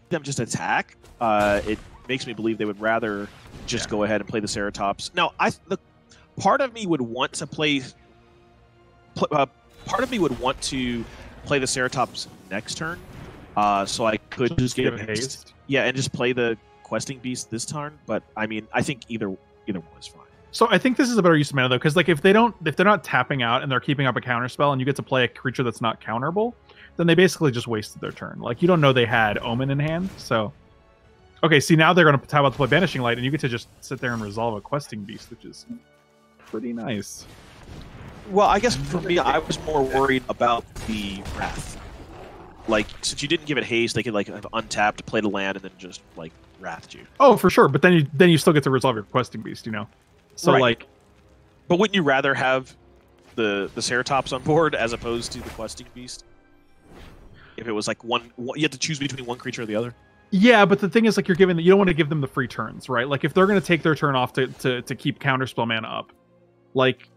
them just attack, it makes me believe they would rather just go ahead and play the Ceratops. Now, part of me would want to play. Part of me would want to play the Ceratops next turn, so I could just get haste. Yeah, and just play the Questing Beast this turn. But I mean, I think either one is fine. So I think this is a better use of mana though, because like if they're not tapping out and they're keeping up a counter spell, and you get to play a creature that's not counterable, then they basically just wasted their turn. Like you don't know they had Omen in hand, so. Okay, see now they're going to tap out to play Banishing Light, and you get to just sit there and resolve a Questing Beast, which is pretty nice. Well, I guess for me, I was more worried about the Wrath. Like, since you didn't give it haste, they could like have untapped, play the land, and then just like Wrathed you. Oh, for sure. But then you still get to resolve your Questing Beast, you know. So like, but wouldn't you rather have the Ceratops on board as opposed to the Questing Beast? If it was like one, you had to choose between one creature or the other. Yeah, but the thing is, like, you don't want to give them the free turns, right? Like, if they're going to take their turn off to keep counterspell mana up, like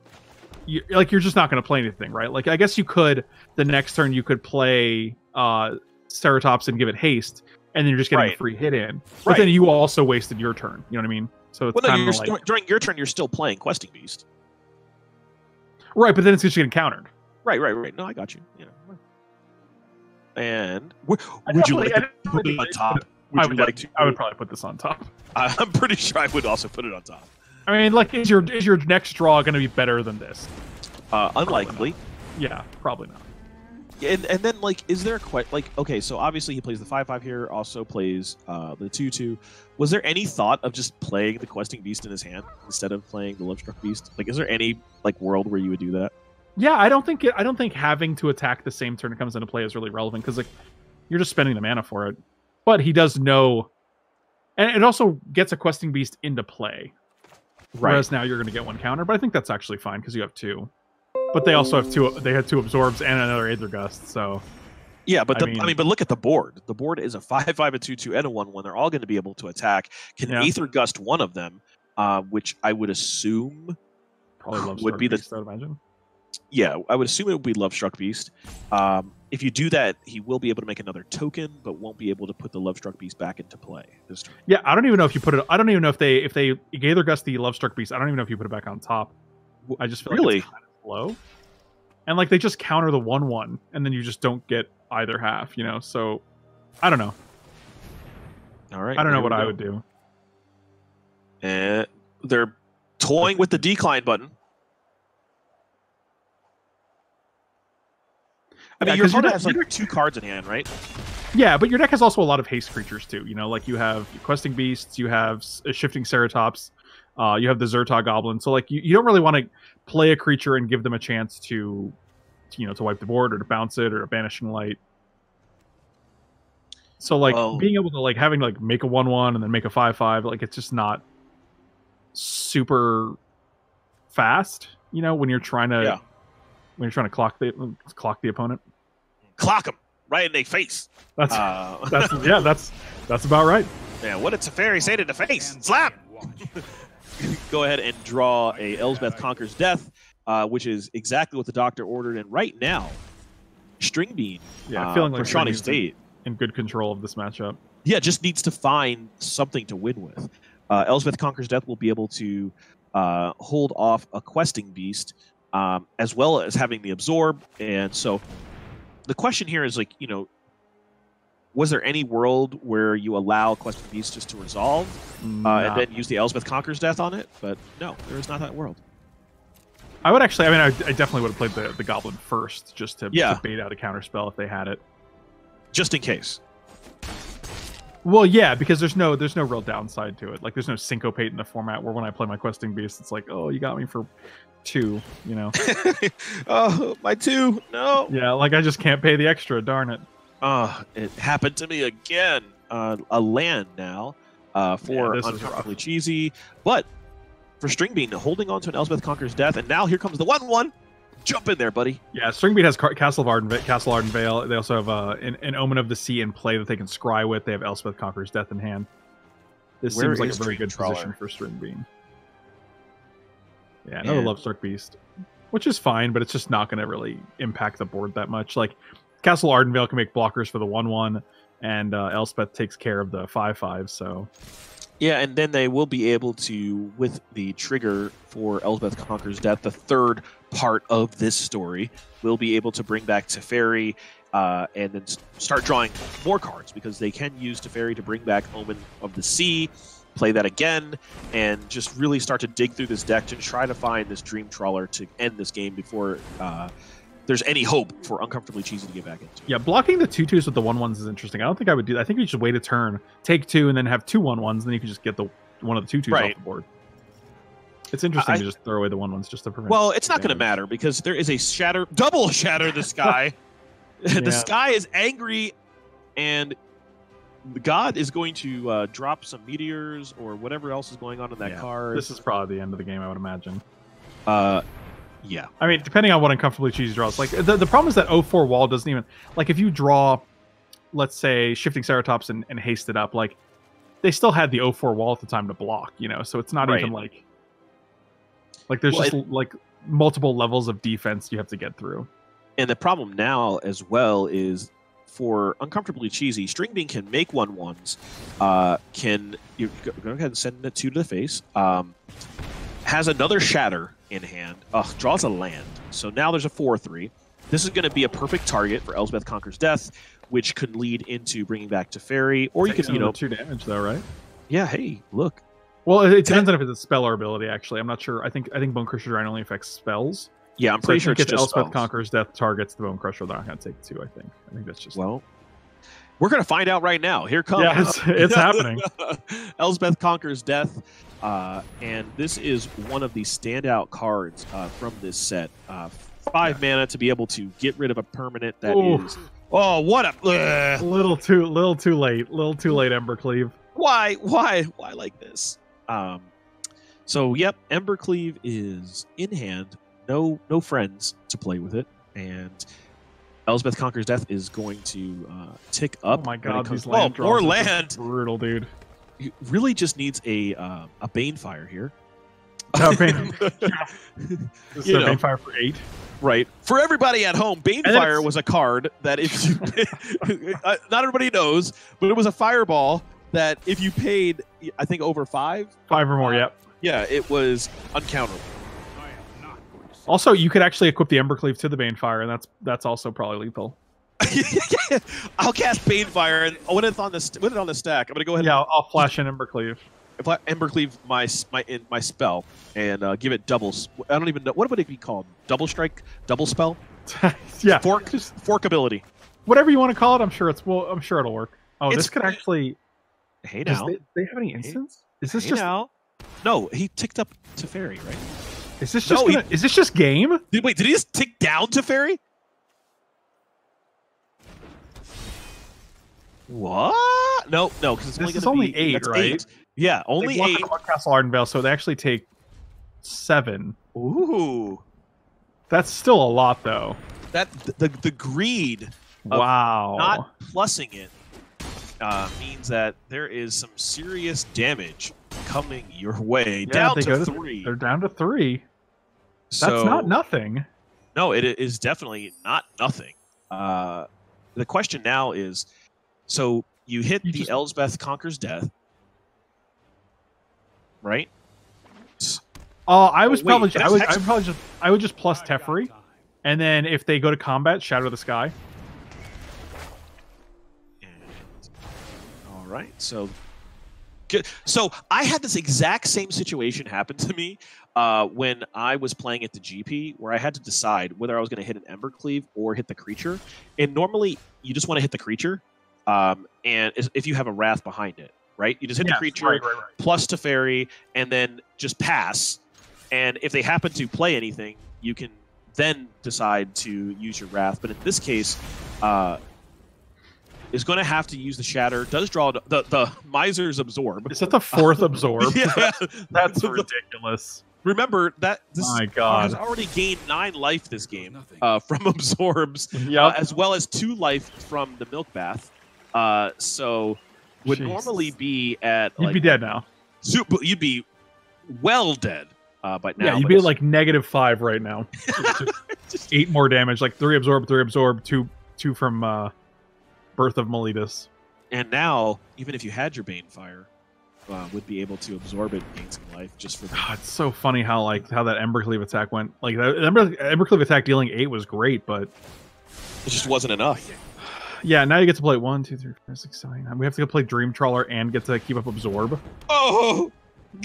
you're just not going to play anything, right? Like, I guess you could the next turn you could play Ceratops and give it haste, and then you're just getting a free hit in. But then you also wasted your turn. You know what I mean? So it's kind of like during your turn, you're still playing Questing Beast, right? But then it's just getting countered. Right. No, I got you. Yeah. And would you like to put it on top? I would probably put this on top. I'm pretty sure I would also put it on top. I mean, like, is your next draw going to be better than this? Unlikely. Yeah, probably not. And then, like, is there okay, so obviously he plays the 5/5 here, also plays the 2/2. Was there any thought of just playing the Questing Beast in his hand instead of playing the Lovestruck Beast? Like, is there any like world where you would do that? Yeah, I don't think having to attack the same turn it comes into play is really relevant, because like you're just spending the mana for it. But he does know, and it also gets a Questing Beast into play. Right. Whereas now you're going to get one counter, but I think that's actually fine because you have two. But they also have two. They had two Absorbs and another Aether Gust. So yeah, but but look at the board. The board is a 5/5, a 2/2, and a 1/1. They're all going to be able to attack. Can Aether Gust one of them, which I would assume probably would be Beast, I'd imagine. Yeah, I would assume it would be Lovestruck Beast. If you do that, he will be able to make another token, but won't be able to put the Lovestruck Beast back into play this turn. Yeah, I don't even know if you put it. I don't even know if they Aether Gust the Lovestruck Beast. I don't even know if you put it back on top. I just feel like it's kind of low. And like they just counter the 1/1, and then you just don't get either half, you know. So I don't know. All right, I don't know what I would do. And they're toying with the decline button. I mean, your opponent has like 2 cards in hand, right? Yeah, but your deck has also a lot of haste creatures too. You know, like you have Questing Beasts, you have a Shifting Ceratops, you have the Zertog Goblin. So like you don't really want to play a creature and give them a chance to wipe the board or to bounce it or a Banishing Light. So like being able to like having to like make a 1/1 and then make a 5/5, like it's just not super fast. You know, when you're trying to clock the opponent. Clock them right in their face. That's about right. Yeah, what did Teferi say to the face? Slap! Go ahead and draw a Elsbeth Conquers Death, which is exactly what the doctor ordered. And right now, String Bean feeling like for Shawnee State in good control of this matchup. Yeah, just needs to find something to win with. Elsbeth Conquers Death will be able to hold off a Questing Beast, as well as having the Absorb. And so the question here is, like, was there any world where you allow Questing Beast just to resolve and then use the Elsbeth Conquers Death on it? But no, there is not that world. I would actually, I definitely would have played the Goblin first, just to bait out a counterspell if they had it. Just in case. Well, yeah, because there's no real downside to it. Like, there's no syncopate in the format where when I play my Questing Beast, it's like, oh, you got me for 2, you know? Oh, my 2, no. Yeah, like I just can't pay the extra, darn it. It happened to me again. A land now for uncomfortably cheesy, but for String Bean, holding on to an Elsbeth Conquers Death, and now here comes the 1/1. Jump in there, buddy. Yeah, String Bean has Castle Arden Vale. They also have an Omen of the Sea in play that they can scry with. They have Elspeth Conqueror's Death in hand. This seems like a very good position for String Bean. Yeah, another Lovestruck Beast, which is fine, but it's just not going to really impact the board that much. Like, Castle Ardenvale can make blockers for the 1/1. and Elspeth takes care of the 5/5. So yeah, and then they will be able to, with the trigger for Elspeth Conquers Death, the third part of this story, will be able to bring back Teferi and then start drawing more cards, because they can use Teferi to bring back Omen of the Sea, play that again, and just really start to dig through this deck to try to find this Dream Trawler to end this game before there's any hope for Uncomfortably Cheesy to get back into. Yeah, blocking the 2/2s with the 1/1s is interesting. I don't think I would do that. I think you should wait a turn, take 2, and then have 2 1/1s, and then you can just get the one of the 2/2s off the board. It's interesting to just throw away the 1/1s just to prevent. Well, it's not going to matter, because there is a double shatter the sky. The sky is angry, and the god is going to drop some meteors or whatever else is going on in that card. This is probably the end of the game, I would imagine. Yeah. I mean, depending on what Uncomfortably Cheesy draws. Like, the problem is that 0/4 wall doesn't even... Like, if you draw, let's say, Shifting Ceratops and haste it up, like, they still had the 0/4 wall at the time to block, you know? So it's not even like... Like, there's like, multiple levels of defense you have to get through. And the problem now, as well, is for Uncomfortably Cheesy, String Bean can make 1/1s, you go ahead and send it 2 to the face, has another Shatter in hand, draws a land. So now there's a 4/3. This is going to be a perfect target for Elspeth Conquers Death, which could lead into bringing back Teferi, or you could, 2 damage though, right? Yeah. Hey, look. Well, it depends on if it's a spell or ability. Actually, I'm not sure. I think Bone Crusher Giant only affects spells. Yeah, I'm pretty sure it's just Elspeth spells. Conquers Death targets the Bone Crusher. They're not going to take 2. I think that's just... Well, we're going to find out right now. Here comes. Yeah, it's happening. Elspeth Conquers Death. And this is one of the standout cards from this set. 5 mana to be able to get rid of a permanent that is... Oh, what a... little too late. Little too late, Embercleave. Why like this? So, yep, Embercleave is in hand. No friends to play with it. And Elspeth Conquers Death is going to tick up. Oh my god, these land draws more land. Brutal, dude. It really just needs a Banefire here. Banefire for 8. Right. For everybody at home, Banefire was a card that if you not everybody knows, but it was a fireball that if you paid, I think, over 5 or more, yep. Yeah, it was uncounterable. Also, you could actually equip the Embercleave to the Banefire, and that's also probably lethal. I'll cast Banefire, and when it's on the stack, I'm gonna go ahead. Yeah, I'll flash in Embercleave. If I Embercleave my spell and give it doubles. I don't even know what would it be called. Double strike, double spell. Yeah, fork ability. Whatever you want to call it, I'm sure it'll work. Oh, this could actually. Hey now, they have any instants? Is this now? No, he ticked up Teferi, right? Is this just is this just game? Wait, did he just tick down Teferi? What? No, because it's only 8, right? 8. Yeah, only 8. Castle Ardenvale, so they actually take 7. Ooh, that's still a lot, though. That the greed. Wow. Not plussing it means that there is some serious damage coming your way. Yeah, down to 3. They're down to 3. So, that's not nothing. No, it is definitely not nothing. The question now is, so you hit the Elspeth Conquers Death, right? I would just plus Teferi, and then if they go to combat, Shadow the Sky. All right, so good. So I had this exact same situation happen to me when I was playing at the GP, where I had to decide whether I was going to hit an Embercleave or hit the creature. And normally, you just want to hit the creature, and if you have a Wrath behind it, right? You just hit the creature right. Plus Teferi, and then just pass. And if they happen to play anything, you can then decide to use your Wrath. But in this case, is going to have to use the Shatter. Does draw the Miser's Absorb. Is that the 4th Absorb? Yeah, that's ridiculous. Remember that this has already gained 9 life this game from Absorbs, as well as 2 life from the Milk Bath. So would normally be at you'd be dead now. You'd be well dead by now. Yeah, you'd be at like -5 right now. Just 8 more damage, like 3 absorb, 2 from Birth of Meletus. And now, even if you had your Banefire, would be able to absorb it and gain some life just for. It's so funny how that Embercleave attack went. Like the Embercleave attack dealing 8 was great, but it just wasn't enough. Yeah, now you get to play 1, 2, 3, 4, 6, 7, 8. We have to go play Dream Trawler and get to keep up Absorb. Oh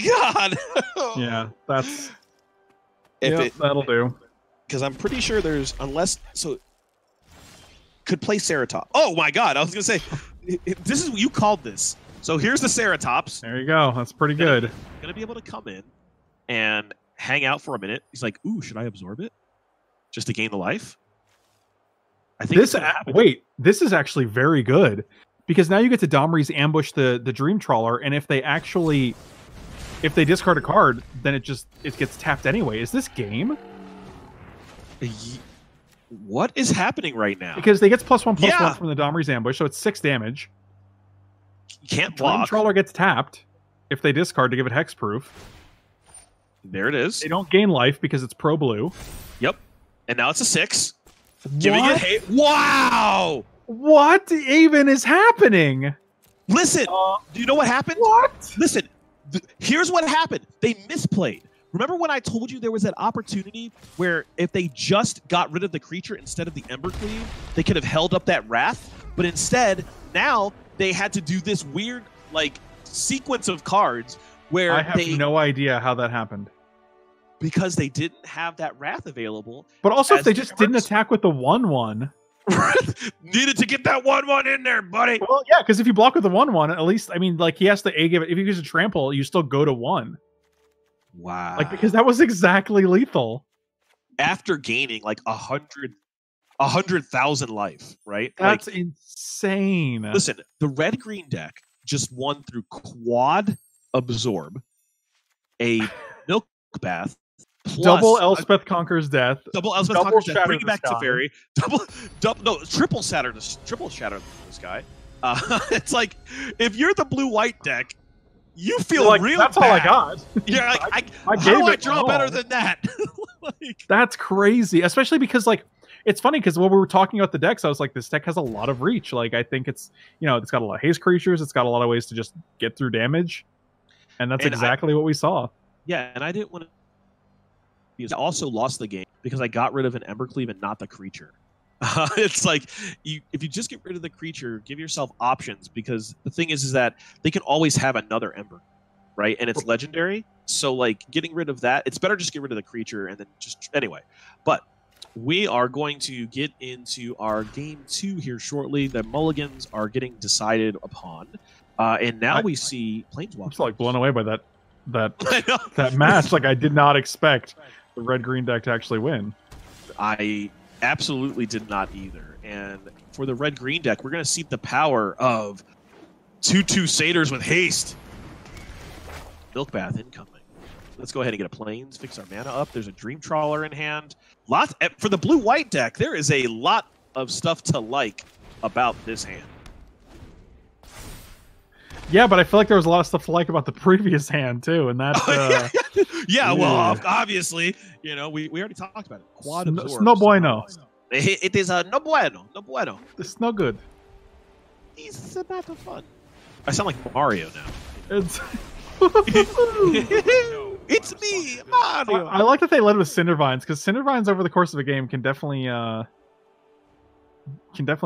God! Yeah, that's. That'll do. Because I'm pretty sure there's could play Ceratops. Oh my God! I was gonna say, this is you called this. So here's the Ceratops. There you go. That's pretty good. Gonna be able to come in and hang out for a minute. He's like, "Ooh, should I absorb it just to gain the life?" I think this is actually very good because now you get to Domri's ambush the Dream Trawler, and if they discard a card, then it gets tapped anyway. Is this game? What is happening right now? Because they get +1/+1 from the Domri's ambush, so it's 6 damage. You can't block. Dream Trawler gets tapped if they discard to give it hexproof. There it is. They don't gain life because it's pro blue. Yep. And now it's a 6. Giving it hate. Wow! What even is happening? Listen, do you know what happened? What? Listen, here's what happened. They misplayed. Remember when I told you there was that opportunity where if they just got rid of the creature instead of the Embercleave, they could have held up that Wrath? But instead, now they had to do this weird sequence of cards where I have no idea how that happened. Because they didn't have that Wrath available. But also if they just didn't attack with the 1/1. Needed to get that 1/1 in there, buddy. Well, yeah, because if you block with the 1/1, at least he has to give it. If you use a trample, you still go to 1. Wow. Because that was exactly lethal. After gaining 100,000 life, right? That's insane. Listen, the red-green deck just won through quad absorb, a milk bath, plus double Elspeth Conquers Death, double Elspeth Conquers Death, bring it back to Fairy, triple shatter the sky. It's like if you're the blue-white deck, you feel real that's bad. all I got. You're like, how do I draw better than that? That's crazy, especially because it's funny because when we were talking about the decks, I was like, this deck has a lot of reach. I think it's it's got a lot of haste creatures. It's got a lot of ways to just get through damage, and that's exactly what we saw. Yeah, and I didn't want to. I also lost the game because I got rid of an Embercleave and not the creature. It's like if you just get rid of the creature, give yourself options because the thing is that they can always have another Ember, right? And it's legendary, so getting rid of that, it's better just get rid of the creature and then just anyway. But we are going to get into our game 2 here shortly. The mulligans are getting decided upon, and now we see Planeswalker. I'm just blown away by that match. I did not expect the red-green deck to actually win. I absolutely did not either. And for the red-green deck, we're going to see the power of 2/2 Satyrs with haste. Milk Bath incoming. Let's go ahead and get a Plains, fix our mana up. There's a Dream Trawler in hand. For the blue-white deck, there is a lot of stuff to like about this hand. Yeah, but I feel like there was a lot of stuff to like about the previous hand too, and that. Well, obviously, we already talked about it. Quad absorb. No bueno. It is no bueno. No bueno. It's no good. It's about the fun. I sound like Mario now. It's. It's me, Mario. I like that they led with Cindervines because Cindervines over the course of a game can definitely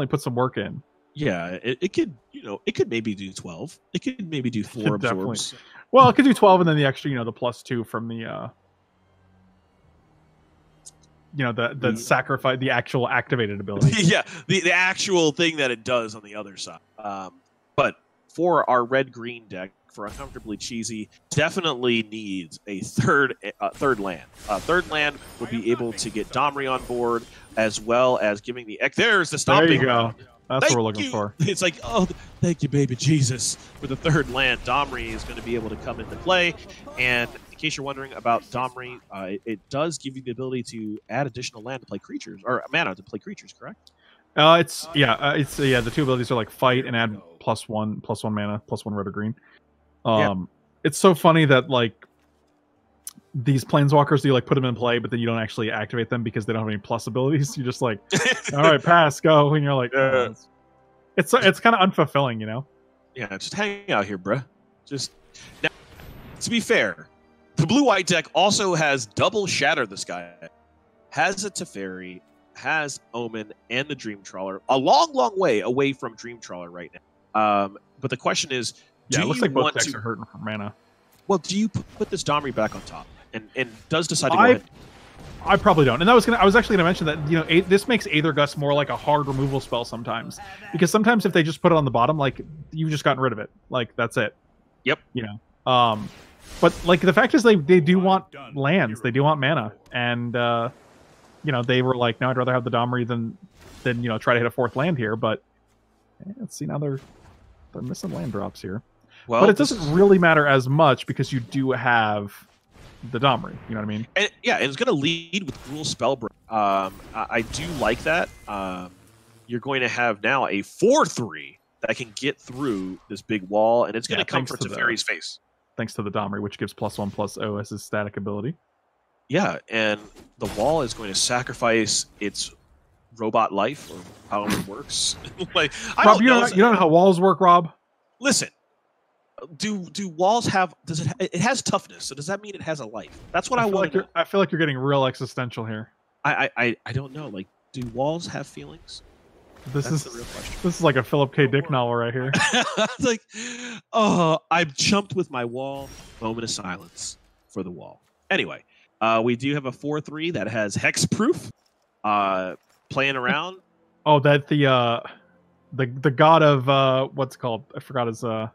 put some work in. Yeah, it could, it could maybe do 12. It could maybe do 4 absorbs. Well, it could do 12 and then the extra, the +2 from the the sacrifice, the actual activated ability. Yeah, the actual thing that it does on the other side. But for our red-green deck, for Uncomfortably Cheesy, definitely needs a third land. Third land will be able to get Domri on board, as well as giving the... There's the stomping. There you go. That's what we're looking for. It's like, oh, thank you, baby Jesus. For the third land, Domri is going to be able to come into play. And in case you're wondering about Domri, it does give you the ability to add additional land to play creatures, or mana to play creatures, correct? The two abilities are fight and add +1 mana, +1 red or green. It's so funny that these planeswalkers, you put them in play, but then you don't actually activate them because they don't have any plus abilities. You're just all right, pass, go, and you're like, it's kind of unfulfilling, Yeah, just hang out here, bruh. Just now, to be fair, the blue-white deck also has double Shatter the Sky, has a Teferi, has Omen, and the Dream Trawler. A long, long way away from Dream Trawler right now. But the question is, Yeah, do it looks you like both want decks to? are hurting for mana. Well, do you put this Domri back on top, and does decide to go ahead? I probably don't. And I was actually going to mention that, you know, this makes Aether Gust more like a hard removal spell sometimes, because sometimes if they just put it on the bottom, like, you've just gotten rid of it. Like, that's it. Yep. You know. But like the fact is they do want lands, they do want mana, and you know, they were like, no, I'd rather have the Domri than you know, try to hit a fourth land here. But let's see, now they're missing land drops here. Well, but it doesn't really matter as much because you do have the Domri. You know what I mean? And, yeah, and it's going to lead with Gruul Spellbreak. I do like that. You're going to have now a 4/3 that can get through this big wall, and it's going to come for Teferi's face. Thanks to the Domri, which gives +1/+0 as his static ability. Yeah, and the wall is going to sacrifice its robot life, or however it works. Like, Rob, you don't know how walls work, Rob? Listen, do walls have? Does it has toughness? So does that mean it has a life? That's what I want. I feel like you're getting real existential here. I don't know. Like, do walls have feelings? That's the real question. This is like a Philip K. Dick novel right here. It's like, oh, I've jumped with my wall. Moment of silence for the wall. Anyway, we do have a 4/3 that has hexproof. Playing around. Oh, that the god of what's it called? I forgot his the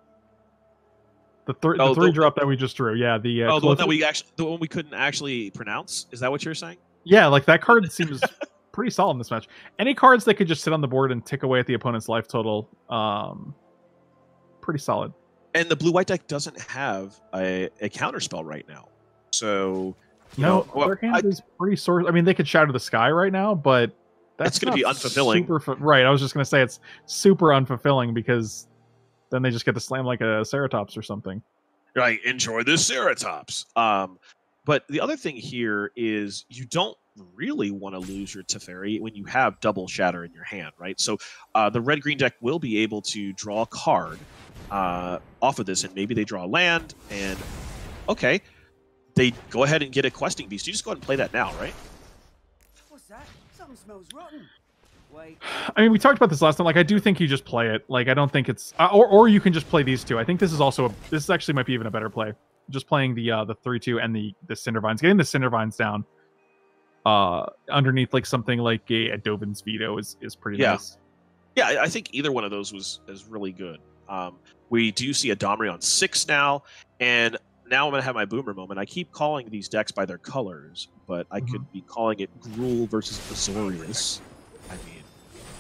3 drop that we just drew. Yeah, the one that the one we couldn't actually pronounce. Is that what you're saying? Yeah, like that card seems pretty solid in this match. Any cards that could just sit on the board and tick away at the opponent's life total, pretty solid. And the blue-white deck doesn't have a counterspell right now, so their hand is pretty sore. I mean, they could Shatter the Sky right now, but that's going to be unfulfilling. Right, I was just going to say it's super unfulfilling because then they just get to slam like a Ceratops or something. Right, enjoy this Ceratops. But the other thing here is you don't really want to lose your Teferi when you have double Shatter in your hand, right? So the red-green deck will be able to draw a card off of this, and maybe they draw a land, and okay, they go ahead and get a Questing Beast. You just go ahead and play that now, right? What's that? Something smells rotten. Wait. I mean, we talked about this last time. Like, I do think you just play it. Like, I don't think it's or you can just play these two. I think this is also this actually might be even a better play. Just playing the 3/2 and the Cindervines, getting the Cindervines down underneath like something like a Dovin's Veto is pretty nice. Yeah, I think either one of those is really good. We do see a Domri on 6 now, and now I'm going to have my boomer moment. I keep calling these decks by their colors, but I could be calling it Gruul versus Azorius. I mean,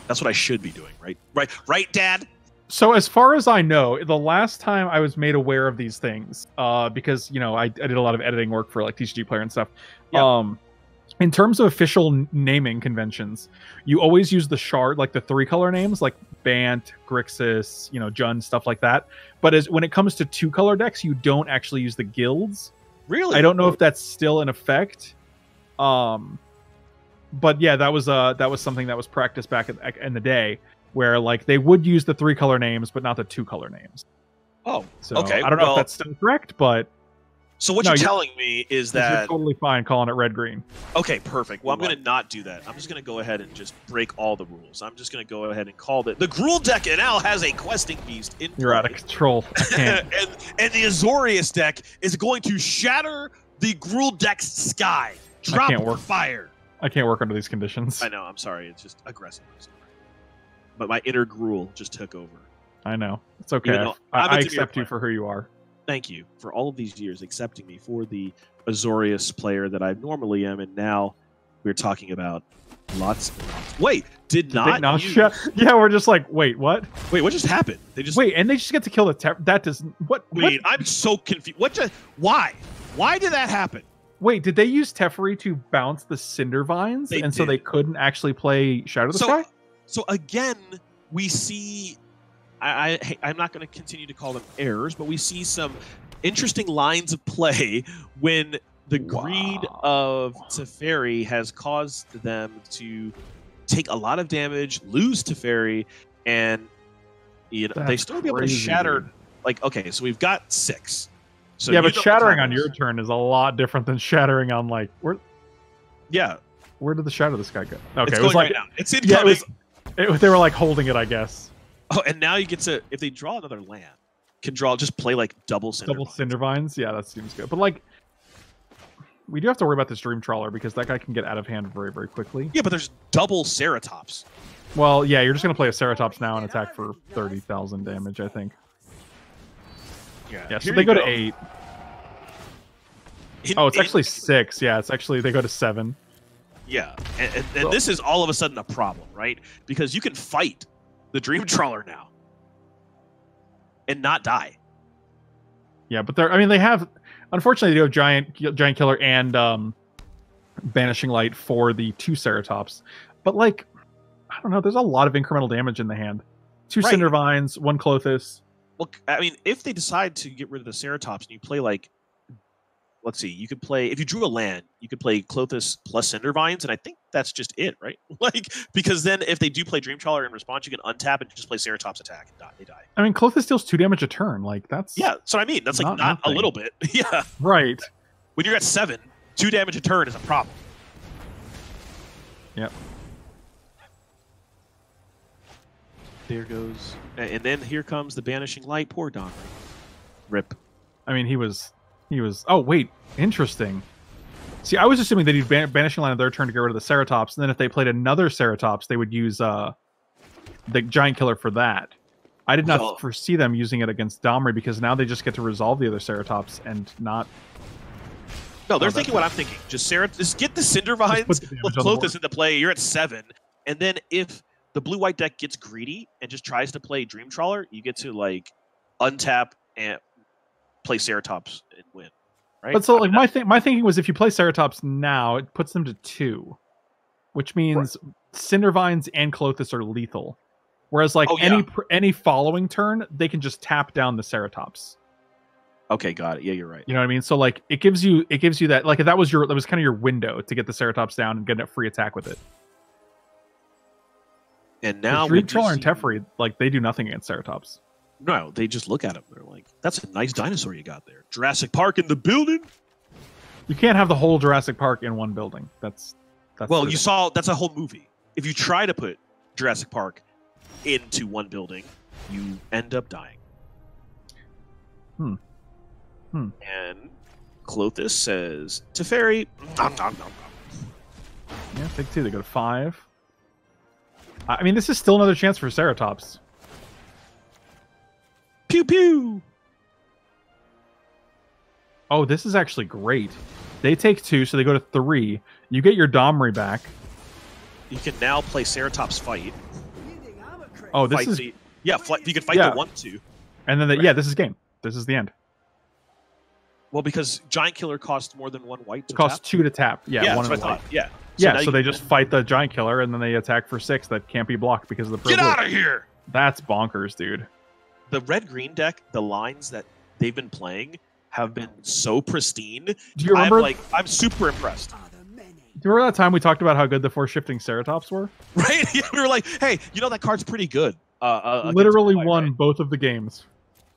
that's what I should be doing, right? Right, Dad? So as far as I know, the last time I was made aware of these things, because, you know, I did a lot of editing work for like TCG Player and stuff. Yep. In terms of official naming conventions, you always use the shard, like the 3-color names, like Bant, Grixis, you know, Jund, stuff like that. But when it comes to 2-color decks, you don't actually use the guilds. Really? I don't know if that's still in effect. But yeah, that was something that was practiced back in the day, where like they would use the 3-color names, but not the 2-color names. Oh, so okay. I don't know if that's still correct, but. So what you're telling me is that you're totally fine calling it red-green. Okay, perfect. Well, I'm going to not do that. I'm just going to go ahead and just break all the rules. I'm just going to go ahead and call the Gruul deck now has a Questing Beast in play. You're out of control. I can't. and the Azorius deck is going to shatter the Gruul deck's sky. Drop fire. I can't work under these conditions. I know. I'm sorry. It's just aggressive. But my inner Gruul just took over. I know. It's okay. I accept you for who you are. Thank you for all of these years accepting me for the Azorius player that I normally am, and now we're talking about lots. Wait, did not yeah, we're just like, wait, what? Wait, what just happened? They just and they just get to kill the that doesn't what? Wait, I'm so confused. Why? Why did that happen? Wait, did they use Teferi to bounce the Cindervines, so they couldn't actually play Shadow the Sky? So again, we see. I'm not going to continue to call them errors, but we see some interesting lines of play when the greed of Teferi has caused them to take a lot of damage, lose Teferi, and You know, That's they still be able to crazy, shatter. dude. Like, okay, so we've got 6. So yeah, you but know shattering the on your timers. turn is a lot different than shattering on like Yeah, where did the shadow this guy go? Okay, it's it was going like right now. It's yeah, incoming. they were like holding it, I guess. Oh, and now you get to, if they draw another land, just play like double Double Cindervines. Cindervines, yeah, that seems good. But like, we do have to worry about this Dream Trawler because that guy can get out of hand very, very quickly. Yeah, but there's double Ceratops. Well, yeah, you're just gonna play a Ceratops now and attack for 30,000 damage, I think. Yeah, so here they you go to 8. In- Oh, it's in- actually 6. Yeah, it's actually they go to 7. Yeah, and this is all of a sudden a problem, right? Because you can fight the Dream Trawler now and not die. Yeah, but they're. I mean, they have. Unfortunately, they do have giant killer and banishing light for the 2 Ceratops. But like, I don't know. There's a lot of incremental damage in the hand. 2 Right. Cindervines, 1 Clothis. Well, I mean, if they decide to get rid of the Ceratops and you play like, let's see, you could play, if you drew a land, you could play Clothis plus Cindervines, and I think that's just it, right? Like, because then if they do play Dream Trawler in response, you can untap and just play Ceratops attack and they die. I mean, Clothis deals 2 damage a turn. Like that's Yeah, so I mean, that's like Not not a nothing. little bit. Yeah. right. When you're at 7, 2 damage a turn is a problem. Yep. There goes, and then here comes the banishing light. Poor Donry. Rip. I mean, he was. Oh wait, interesting. See, I was assuming they'd use banishing line on their turn to get rid of the Ceratops, and then if they played another Ceratops, they would use the giant killer for that. I did not Well- foresee them using it against Domri because now they just get to resolve the other Ceratops and not. No, they're Oh, thinking that's- what I'm thinking. Just get the Just put Cindervines, the damage put on the board. Clothis into play. You're at 7, and then if the blue-white deck gets greedy and just tries to play Dream Trawler, you get to like untap and play Ceratops and win. Right? But so, like, my thinking was if you play Ceratops now, it puts them to 2, which means Cindervines and Clothis are lethal. Whereas, like, Oh, yeah. any following turn, they can just tap down the Ceratops. Okay, got it. Yeah, you're right. You know what I mean? So, like, it gives you that, like, that was kind of your window to get the Ceratops down and get a free attack with it. And now Dream when you Trawler and see- Teferi, like, they do nothing against Ceratops. No, they just look at him. They're like, "That's a nice dinosaur you got there. Jurassic Park in the building." You can't have the whole Jurassic Park in one building. That's Well, the you thing. saw that's a whole movie. If you try to put Jurassic Park into one building, you end up dying. Hmm. And Clothis says Teferi, nom, nom, nom, nom. Yeah, take 2. They go to 5. I mean, this is still another chance for Ceratops. Pew pew. Oh, this is actually great. They take 2, so they go to 3. You get your Domri back. You can now play Ceratops fight. You think I'm a crazy? Oh, this Fight is the, yeah, you can fight Yeah. the 1/2. and then right. yeah, this is game. This is the end. Well, because Giant Killer costs more than 1 white. To It costs tap. 2 to tap. Yeah, Yeah, 1 that's and what a I white. thought. Yeah. Yeah, now so you they can just fight the Giant Killer and then they attack for 6 that can't be blocked because of the get privilege. out of here. That's bonkers, dude. The red-green deck, the lines that they've been playing have been so pristine. Do you remember? I'm super impressed. Are there many? Do you remember that time we talked about how good the 4 shifting Ceratops were? Right? Yeah, we were like, hey, you know that card's pretty good. Against Literally blue-white, won right? both of the games,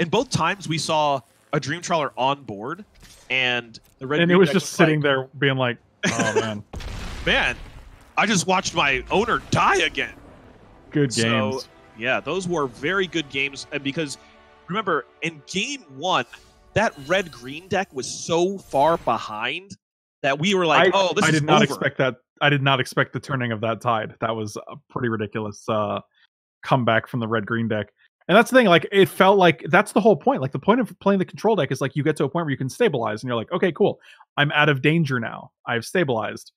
And both times we saw a Dream Trawler on board, and the red. and it was just sitting there being like, "Oh man, Man, I just watched my owner die again. good So, games." yeah, those were very good games. And because remember, in game 1, that red-green deck was so far behind that we were like, "Oh, this I is did not over." expect that. I did not expect the turning of that tide. That was a pretty ridiculous comeback from the red green deck. And that's the thing, like it felt like that's the whole point. Like the point of playing the control deck is like you get to a point where you can stabilize and you're like, okay, cool. I'm out of danger now. I've stabilized.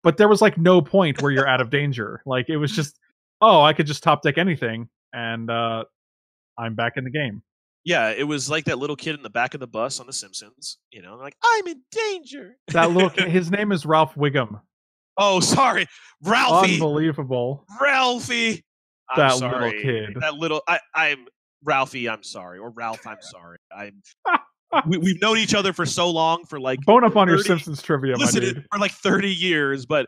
But there was like no point where you're out of danger. Like it was just, oh, I could just top deck anything and I'm back in the game. Yeah, it was like that little kid in the back of the bus on The Simpsons. You know, like, I'm in danger. That little kid, his name is Ralph Wiggum. Oh, sorry, Ralphie. Unbelievable. Ralphie. I'm That sorry. little kid. That little. I'm Ralphie. I'm sorry, or Ralph. I'm sorry. We've known each other for so long, for like Bone up on your 30 Simpsons trivia, my listen dude. for like 30 years. But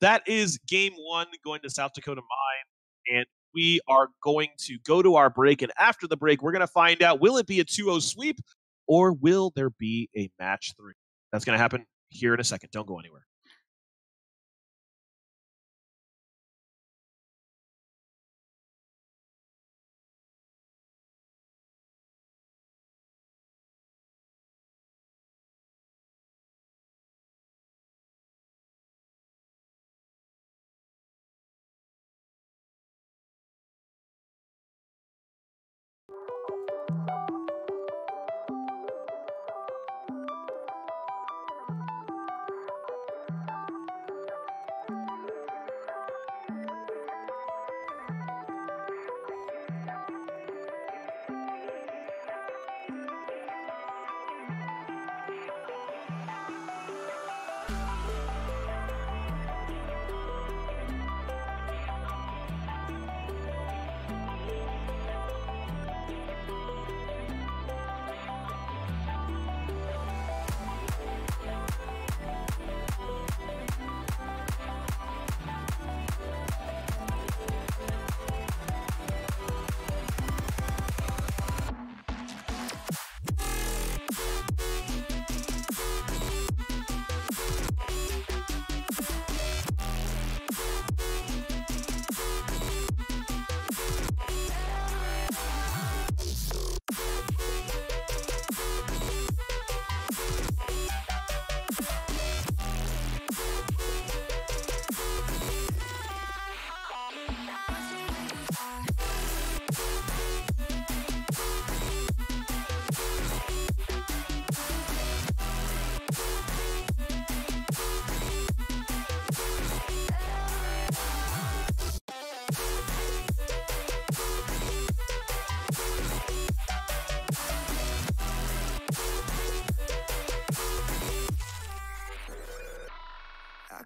that is game 1 going to South Dakota Mine, and we are going to go to our break, and after the break, we're going to find out, will it be a 2-0 sweep, or will there be a match 3? That's going to happen here in a second. Don't go anywhere.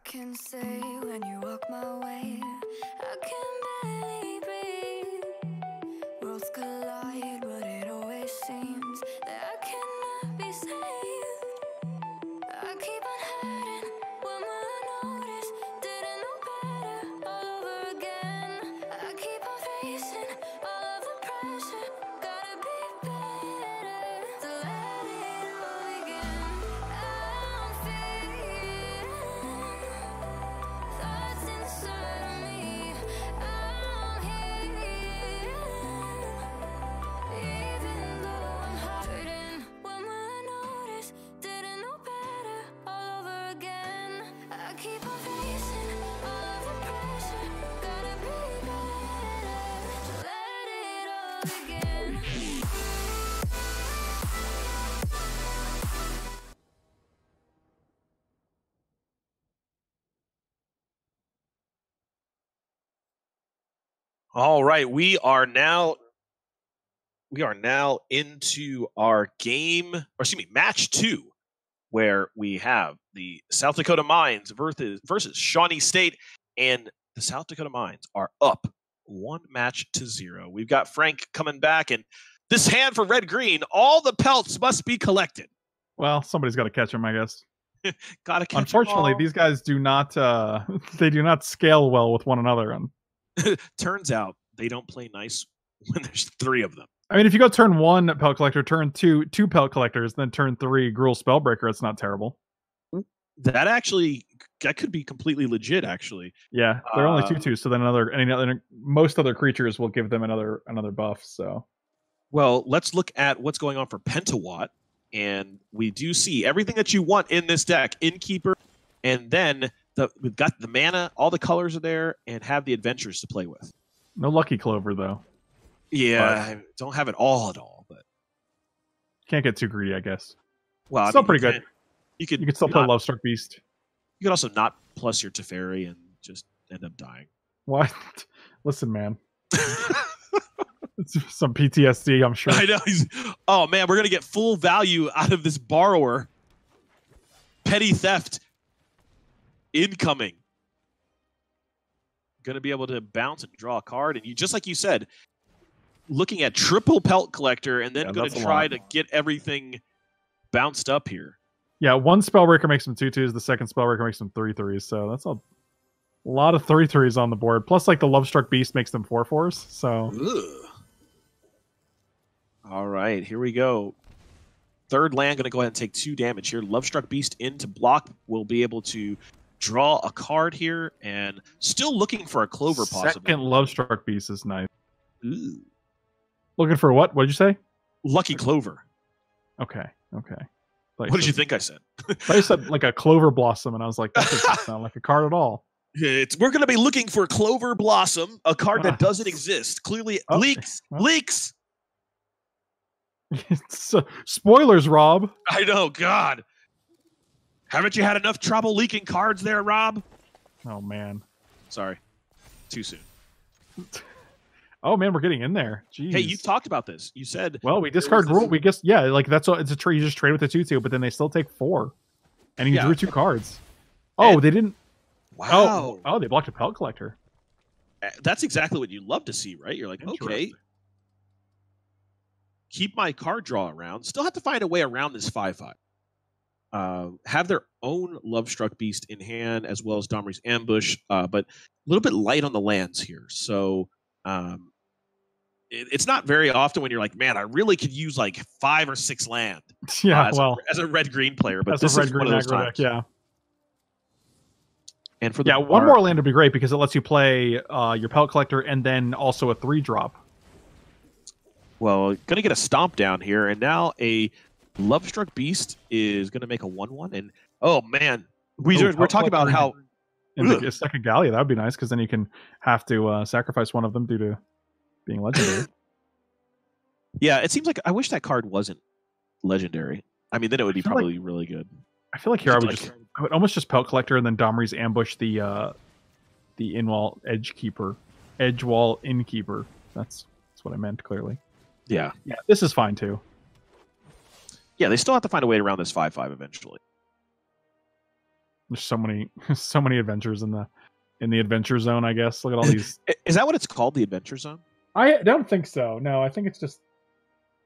Can say when you walk my way, I can barely breathe. Worlds collide, but it always seems that I cannot be saved. I keep on hiding when I notice, didn't know better all over again. I keep on facing all of the pressure, gotta be better to let it all begin. I'm feeling thoughts inside of me. I'm here, even though I'm hurting. When will I notice? Didn't know better all over again. I keep on facing all of the pressure. Gotta be better to let it all begin. All right, we are now into our game, or excuse me, match 2, where we have the South Dakota Mines versus Shawnee State, and the South Dakota Mines are up 1-0. We've got Frank coming back, and this hand for red-green, all the pelts must be collected. Well, somebody's got to catch them, I guess. Gotta catch 'em Unfortunately, all. these guys do not they do not scale well with one another. And Turns out they don't play nice when there's 3 of them. I mean, if you go turn 1 Pelt Collector, turn 2 Pelt Collectors, then turn 3 Gruul Spellbreaker, it's not terrible. That could be completely legit, actually. Yeah, they're only 2/2, so then most other creatures will give them another buff. So, well, let's look at what's going on for Pentawatt, and we do see everything that you want in this deck: Innkeeper, and then we've got the mana, all the colors are there, and have the adventures to play with. no Lucky Clover though. Yeah, I don't have it all at all, but Can't get too greedy, I guess. well, Still pretty good. You could still play Lovestruck Beast. You could also not plus your Teferi and just end up dying. What? Listen, man. It's some PTSD, I'm sure. I know. Oh man, we're gonna get full value out of this borrower. Petty theft incoming. Gonna be able to bounce and draw a card, and you, just like you said, looking at triple Pelt Collector, and then gonna try to get everything bounced up here. Yeah, 1 Spellbreaker makes them 2/2s. The second Spellbreaker makes them 3/3s. So that's all. A lot of 3/3s on the board. Plus, like the Lovestruck Beast makes them 4/4s. So. Ugh. All right, here we go. Third land, going to go ahead and take 2 damage here. Lovestruck Beast into block will be able to draw a card here, and still looking for a Clover possibly. Second Lovestruck Beast is nice. Ooh. Looking for what? What did you say? Lucky Clover. Okay. What did you think I said? I said like a Clover Blossom, and I was like, that doesn't sound like a card at all. We're going to be looking for Clover Blossom, a card that doesn't exist. Clearly, leaks. Spoilers, Rob. I know, God. Haven't you had enough trouble leaking cards there, Rob? Oh, man. Sorry. Too soon. Oh, man, we're getting in there. Jeez. Hey, you talked about this. You said... Well, we discard rule. We guess, yeah, like that's it's a trade. You just trade with the 2/2, but then they still take 4. And you drew 2 cards. Oh, And- they didn't... Wow. Oh, they blocked a Pellet Collector. That's exactly what you love to see, right? You're like, okay, keep my card draw around. Still have to find a way around this 5/5. Have their own Lovestruck Beast in hand, as well as Domri's Ambush, but a little bit light on the lands here. So it's not very often when you're like, man, I really could use like 5 or 6 land. Yeah, as a red-green player, but as this a is one of red-green those aggro times. deck, yeah. And for the one more land would be great because it lets you play your Pellet Collector and then also a 3-drop. Well, going to get a stomp down here, and now a Lovestruck Beast is going to make a 1/1. And oh man, we're talking about how in the second Gallia, that would be nice because then you can have to sacrifice one of them due to being legendary. Yeah, it seems like I wish that card wasn't legendary. I mean, then it would be probably really good. I feel like here I would almost just Pellet Collector and then Domri's Ambush the in-wall edge wall innkeeper. That's what I meant clearly. Yeah, this is fine too. Yeah, they still have to find a way around this 5/5 eventually. There's so many adventures in the adventure zone. I guess look at all these. Is that what it's called, the adventure zone? I don't think so. No, I think it's just.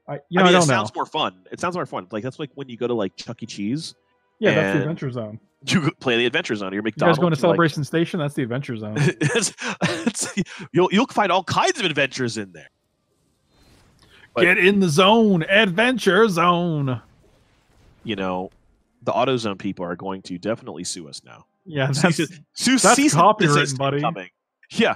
I don't know. It sounds more fun. It sounds more fun. Like that's like when you go to like Chuck E. Cheese. Yeah, that's the adventure zone. You play the adventure zone. You're You McDonald's. guys going to Celebration Station? That's the adventure zone. You'll find all kinds of adventures in there. But, get in the zone, adventure zone. You know, the AutoZone people are going to definitely sue us now. Yeah, that's copywritten, buddy. Coming. Yeah,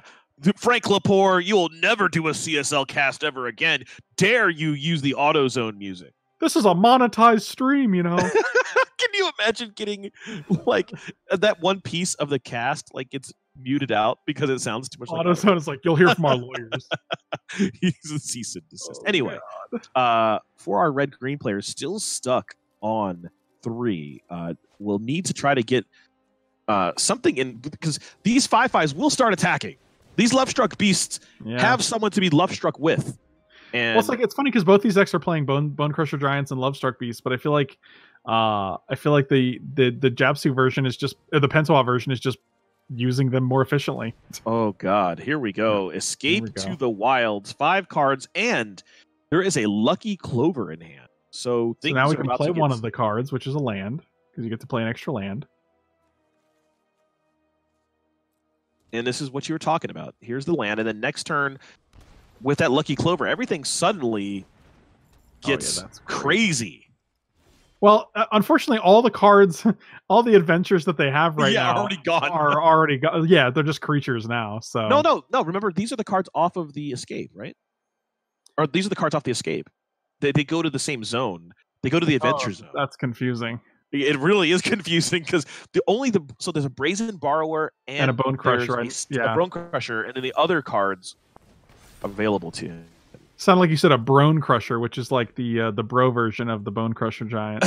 Frank Lepore, you will never do a CSL cast ever again. Dare you use the AutoZone music? This is a monetized stream, you know. Can you imagine getting like that one piece of the cast like it's muted out because it sounds too much like AutoZone is like you'll hear from our lawyers. He's a cease and desist. Anyway, for our red-green players still stuck on 3, we'll need to try to get something in because these 5/5s will start attacking. These Lovestruck Beasts have someone to be Lovestruck with. And well, it's funny because both these decks are playing Bone Crusher Giants and Lovestruck Beasts, but I feel like the Japsu version is just the Pentoa version is just using them more efficiently. Oh God, here we go. Escape to the Wilds, 5 cards, and there is a Lucky Clover in hand. So now we can play one of the cards, which is a land, because you get to play an extra land. And this is what you were talking about. Here's the land, and then next turn, with that Lucky Clover, everything suddenly gets crazy. Well, unfortunately, all the cards, all the adventures that they have right now are already gone. Yeah, they're just creatures now. So no. Remember, these are the cards off of the escape, right? Or these are the cards off the escape. They go to the same zone. They go to the adventure zone. That's confusing. It really is confusing because so there's a Brazen Borrower and a Bone Crusher, right? A Bone Crusher, and then the other cards available to you. Sounded like you said a Brone Crusher, which is like the bro version of the Bone Crusher Giant.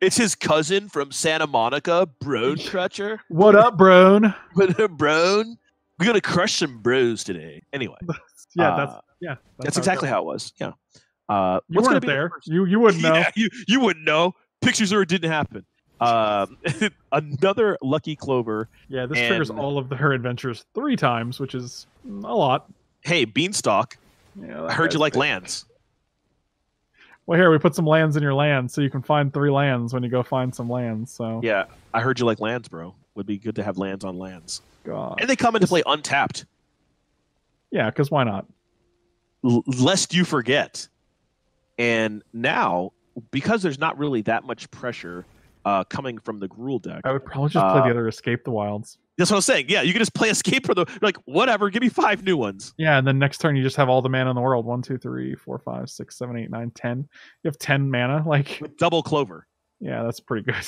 It's his cousin from Santa Monica, Brone Crusher. What up, Brone? What up, Brone? We're gonna crush some bros today. Anyway, that's exactly how it was. Yeah, you weren't there. You wouldn't know. Yeah, you wouldn't know. Pictures or it didn't happen. Another Lucky Clover. Yeah, this triggers all of her adventures 3 times, which is a lot. Hey, Beanstalk. Yeah, I heard you like lands. Well, here we put some lands in your land, so you can find 3 lands when you go find some lands. So yeah, I heard you like lands, bro. Would be good to have lands on lands. God. And they come into play untapped. Yeah, because why not? Lest you forget. And now, because there's not really that much pressure coming from the Gruul deck. I would probably just play the other Escape the Wilds. That's what I'm saying. Yeah, you can just play Escape for the like whatever. Give me 5 new ones. Yeah, and then next turn you just have all the mana in the world. 1, 2, 3, 4, 5, 6, 7, 8, 9, 10. You have 10 mana. Like With double Clover. Yeah, that's pretty good.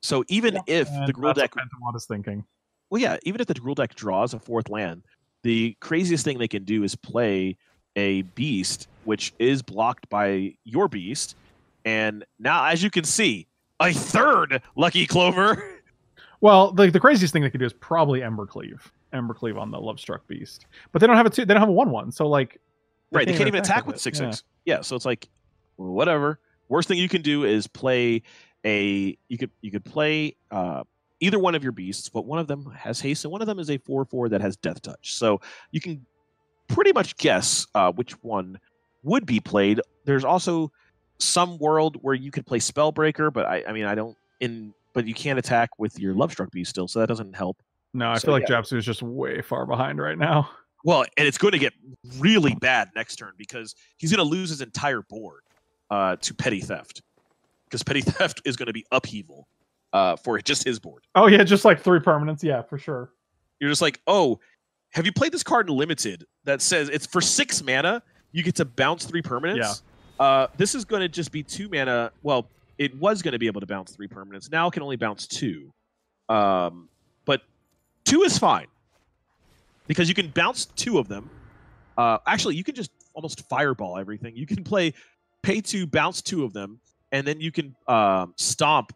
So even if the Gruul deck, what is thinking. Well, yeah, even if the Gruul deck draws a 4th land, the craziest thing they can do is play a beast, which is blocked by your beast. And now, as you can see, a 3rd Lucky Clover. Well, the craziest thing they could do is probably Embercleave on the Lovestruck Beast, but they don't have a 2. They don't have a 1/1. So like, right, they can't even attack with 6/6. Yeah, so it's like whatever. Worst thing you can do is play a. You could play either one of your beasts, but one of them has haste and one of them is a 4/4 that has Death Touch. So you can pretty much guess which one would be played. There's also some world where you could play Spellbreaker, but I mean I don't but you can't attack with your Lovestruck Beast still, so that doesn't help. No, I feel like Japsu is just way far behind right now. Well, and it's going to get really bad next turn because he's going to lose his entire board to Petty Theft. Because Petty Theft is going to be upheaval for just his board. Oh, yeah, just like 3 permanents. Yeah, for sure. You're just like, oh, have you played this card in Limited that says it's for 6 mana, you get to bounce 3 permanents? Yeah. This is going to just be 2 mana. Well, it was going to be able to bounce 3 permanents. Now it can only bounce 2. But 2 is fine. Because you can bounce 2 of them. Actually, you can just almost fireball everything. You can pay 2, bounce 2 of them, and then you can stomp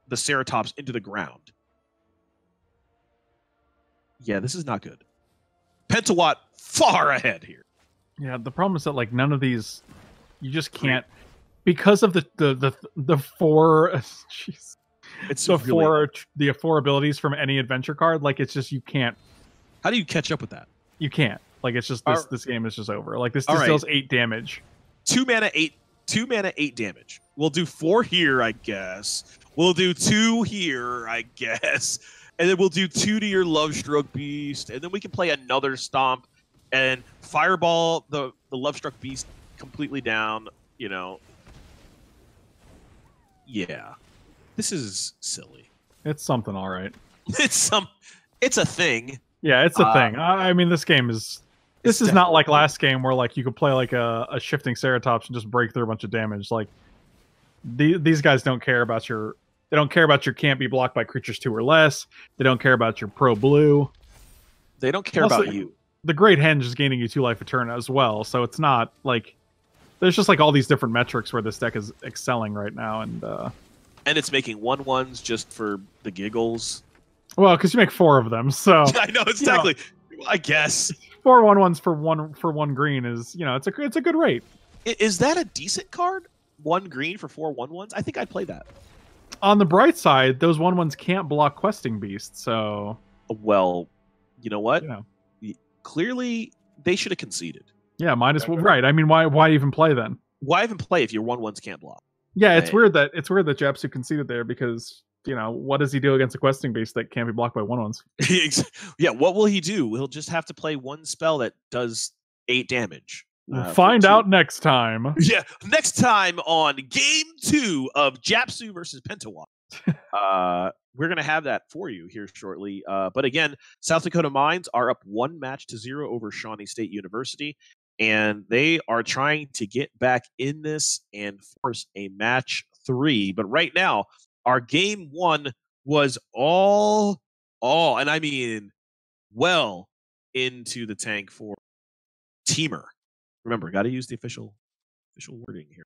the Ceratops into the ground. Yeah, this is not good. Pentawatt far ahead here. Yeah, the problem is that like none of these, you just can't, because of the 4. Jeez, it's the really 4 abilities from any adventure card. Like it's just you can't. How do you catch up with that? You can't. Like it's just this game is just over. Like this right. deals 8 damage. 2 mana, 8 damage. We'll do 4 here, I guess. We'll do 2 here, I guess. And then we'll do 2 to your Lovestruck Beast. And then we can play another Stomp and fireball the Lovestruck Beast completely down, you know. Yeah. This is silly. It's something, all right. It's a thing. Yeah, it's a thing. I mean, this game is... This is not like last game where like you could play like a shifting Ceratops and just break through a bunch of damage. Like these guys don't care about your... They don't care about your can't be blocked by creatures 2 or less. They don't care about your pro blue. They don't care about you. The Great Henge is gaining you 2 life a turn as well. So it's not like... There's just like all these different metrics where this deck is excelling right now. And it's making 1/1s just for the giggles. Well, because you make 4 of them, so... I know, exactly. I guess. 4 1/1s for 1 green is, you know, it's a good rate. Is that a decent card? 1 green for 4 1/1s? I think I'd play that. On the bright side, those 1/1s can't block Questing Beast, so... Well, you know what? You know. Clearly, they should have conceded. Yeah, might as well. Right. I mean, why even play then? Why even play if your 1/1s can't block? Yeah, it's weird that Japsu conceded there because, you know, what does he do against a Questing Beast that can't be blocked by 1/1s? Yeah, what will he do? He'll just have to play 1 spell that does 8 damage. We'll find out next time. Yeah, next time on Game 2 of Japsu versus Pentawatt. We're going to have that for you here shortly. But again, South Dakota Mines are up 1-0 over Shawnee State University, and they are trying to get back in this and force a match 3. But right now, our Game 1 was all, and I mean well into the tank for Teamer. Remember, got to use the official wording here.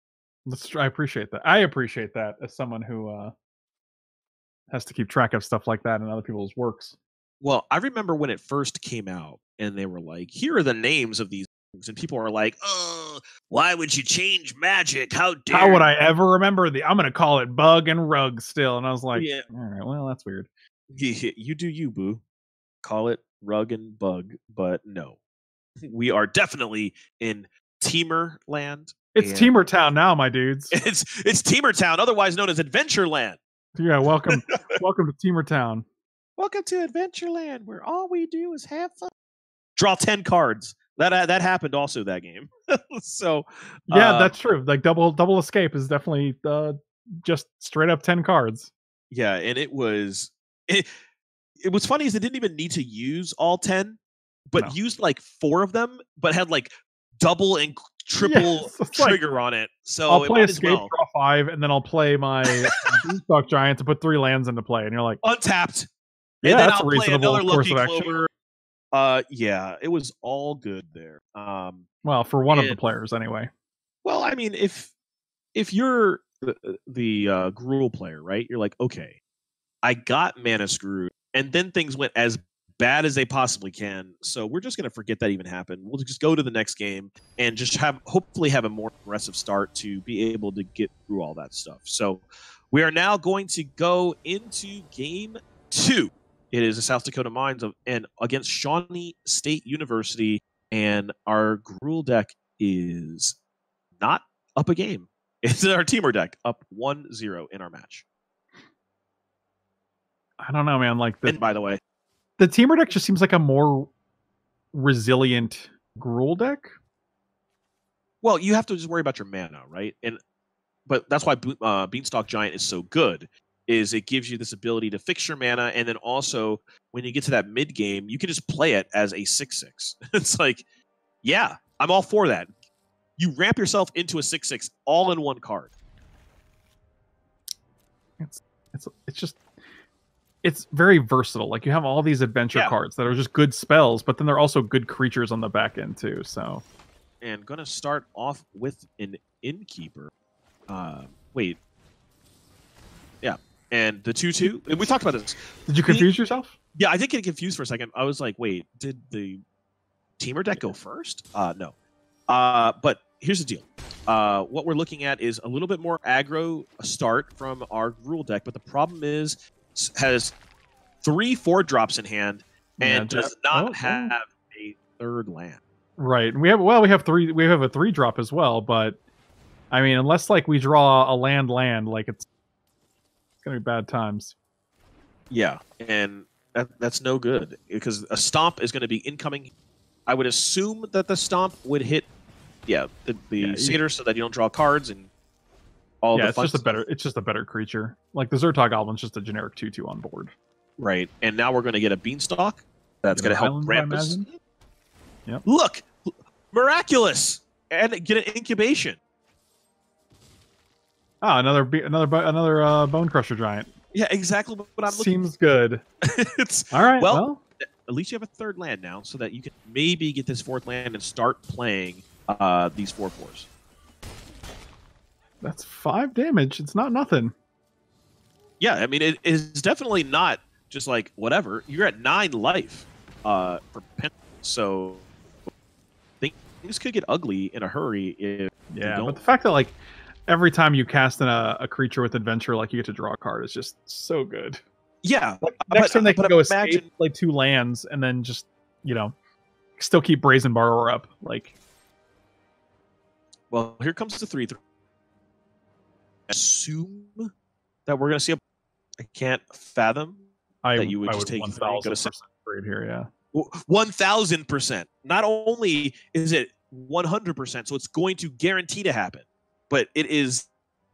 I appreciate that. I appreciate that as someone who has to keep track of stuff like that in other people's works. Well, I remember when it first came out, and they were like, "Here are the names of these things," and people are like, "Oh, why would you change Magic? How dare? How would I ever remember I'm going to call it Bug and Rug still." And I was like, yeah. All right, well, that's weird. You do you, boo. Call it Rug and Bug, but no. We are definitely in Teamer land. It's Teamer Town now, my dudes. It's Teamer Town, otherwise known as Adventure Land. Yeah, welcome to Teamer Town. Welcome to Adventureland, where all we do is have fun. Draw 10 cards. That happened also that game. So yeah, that's true. Like double escape is definitely just straight up 10 cards. Yeah, and it was what's funny is they didn't even need to use all 10, but used like 4 of them, but had like double and triple trigger on it. So I'll play escape, draw 5, and then I'll play my Beanstalk Giant to put 3 lands into play, and you're like untapped. Yeah, and then that's I'll a play reasonable another course Lucky of action. Clover. Yeah, it was all good there. Well, for one of the players anyway. Well, I mean, if you're the Gruul player, right? You're like, okay, I got mana screwed, and then things went as bad as they possibly can. So we're just going to forget that even happened. We'll just go to the next game and just hopefully have a more aggressive start to be able to get through all that stuff. So we are now going to go into game 2. It is the South Dakota Mines and against Shawnee State University, and our Gruul deck is not up a game. It's our Teamer deck up 1-0 in our match. I don't know, man. Like, and by the way, the Teamer deck just seems like a more resilient Gruul deck. Well, you have to just worry about your mana, right? But that's why Beanstalk Giant is so good. Is it gives you this ability to fix your mana, and then also when you get to that mid game, you can just play it as a 6/6. It's like, yeah, I'm all for that. You ramp yourself into a 6/6 all in one card. It's very versatile. Like, you have all these adventure cards that are just good spells, but then they're also good creatures on the back end too. So, and gonna start off with an Innkeeper. Wait. Yeah. And the 2/2, and we talked about this. Did you confuse yourself? Yeah, I did get confused for a second. I was like, wait, did the Teamer deck go first? No. But here's the deal. What we're looking at is a little bit more aggro start from our Gruul deck, but the problem is has 3 4-drops in hand and does not have a third land. Right. We have a 3-drop as well, but I mean, unless like we draw a land, like it's gonna be bad times. Yeah, and that's no good because a stomp is going to be incoming. I would assume that the stomp would hit, the satyr so that you don't draw cards and all. Yeah, it's just a better creature. Like the Zertog Goblin's just a generic 2/2 on board. Right, and now we're going to get a Beanstalk that's going to help ramp us. Yep. Look, miraculous, and get an incubation. Ah, another Bone Crusher Giant. Yeah, exactly what I'm looking for. Seems good. It's all right. Well, at least you have a third land now, so that you can maybe get this 4th land and start playing these 4/4s. That's 5 damage. It's not nothing. Yeah, I mean, it is definitely not just like whatever. You're at 9 life for pen, so things could get ugly in a hurry if you don't. But the fact that like every time you cast in a creature with adventure, like you get to draw a card, is just so good. Yeah. Like, next time they can go escape, play 2 lands, and then just, still keep Brazen Borrower up. Like, well, here comes the 3. Assume that we're going to see I can't fathom that you would just take 1,000% trade here. Yeah. 1,000%. Not only is it 100%, so it's going to guarantee to happen, but it is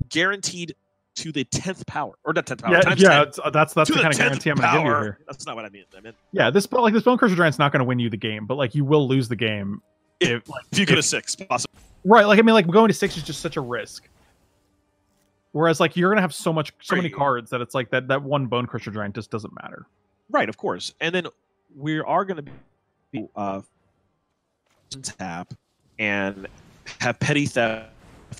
guaranteed to the 10th power, or not 10th power. That's the kind of guarantee I'm going to give you here. That's not what I mean. This Bone Crusher Giant's not going to win you the game, but like you will lose the game if you go to 6, possibly. Right? Like, I mean, like going to 6 is just such a risk. Whereas like you're going to have so many cards that it's like that one Bone Crusher Giant just doesn't matter. Right, of course. And then we are going to be tap and have Petty Theft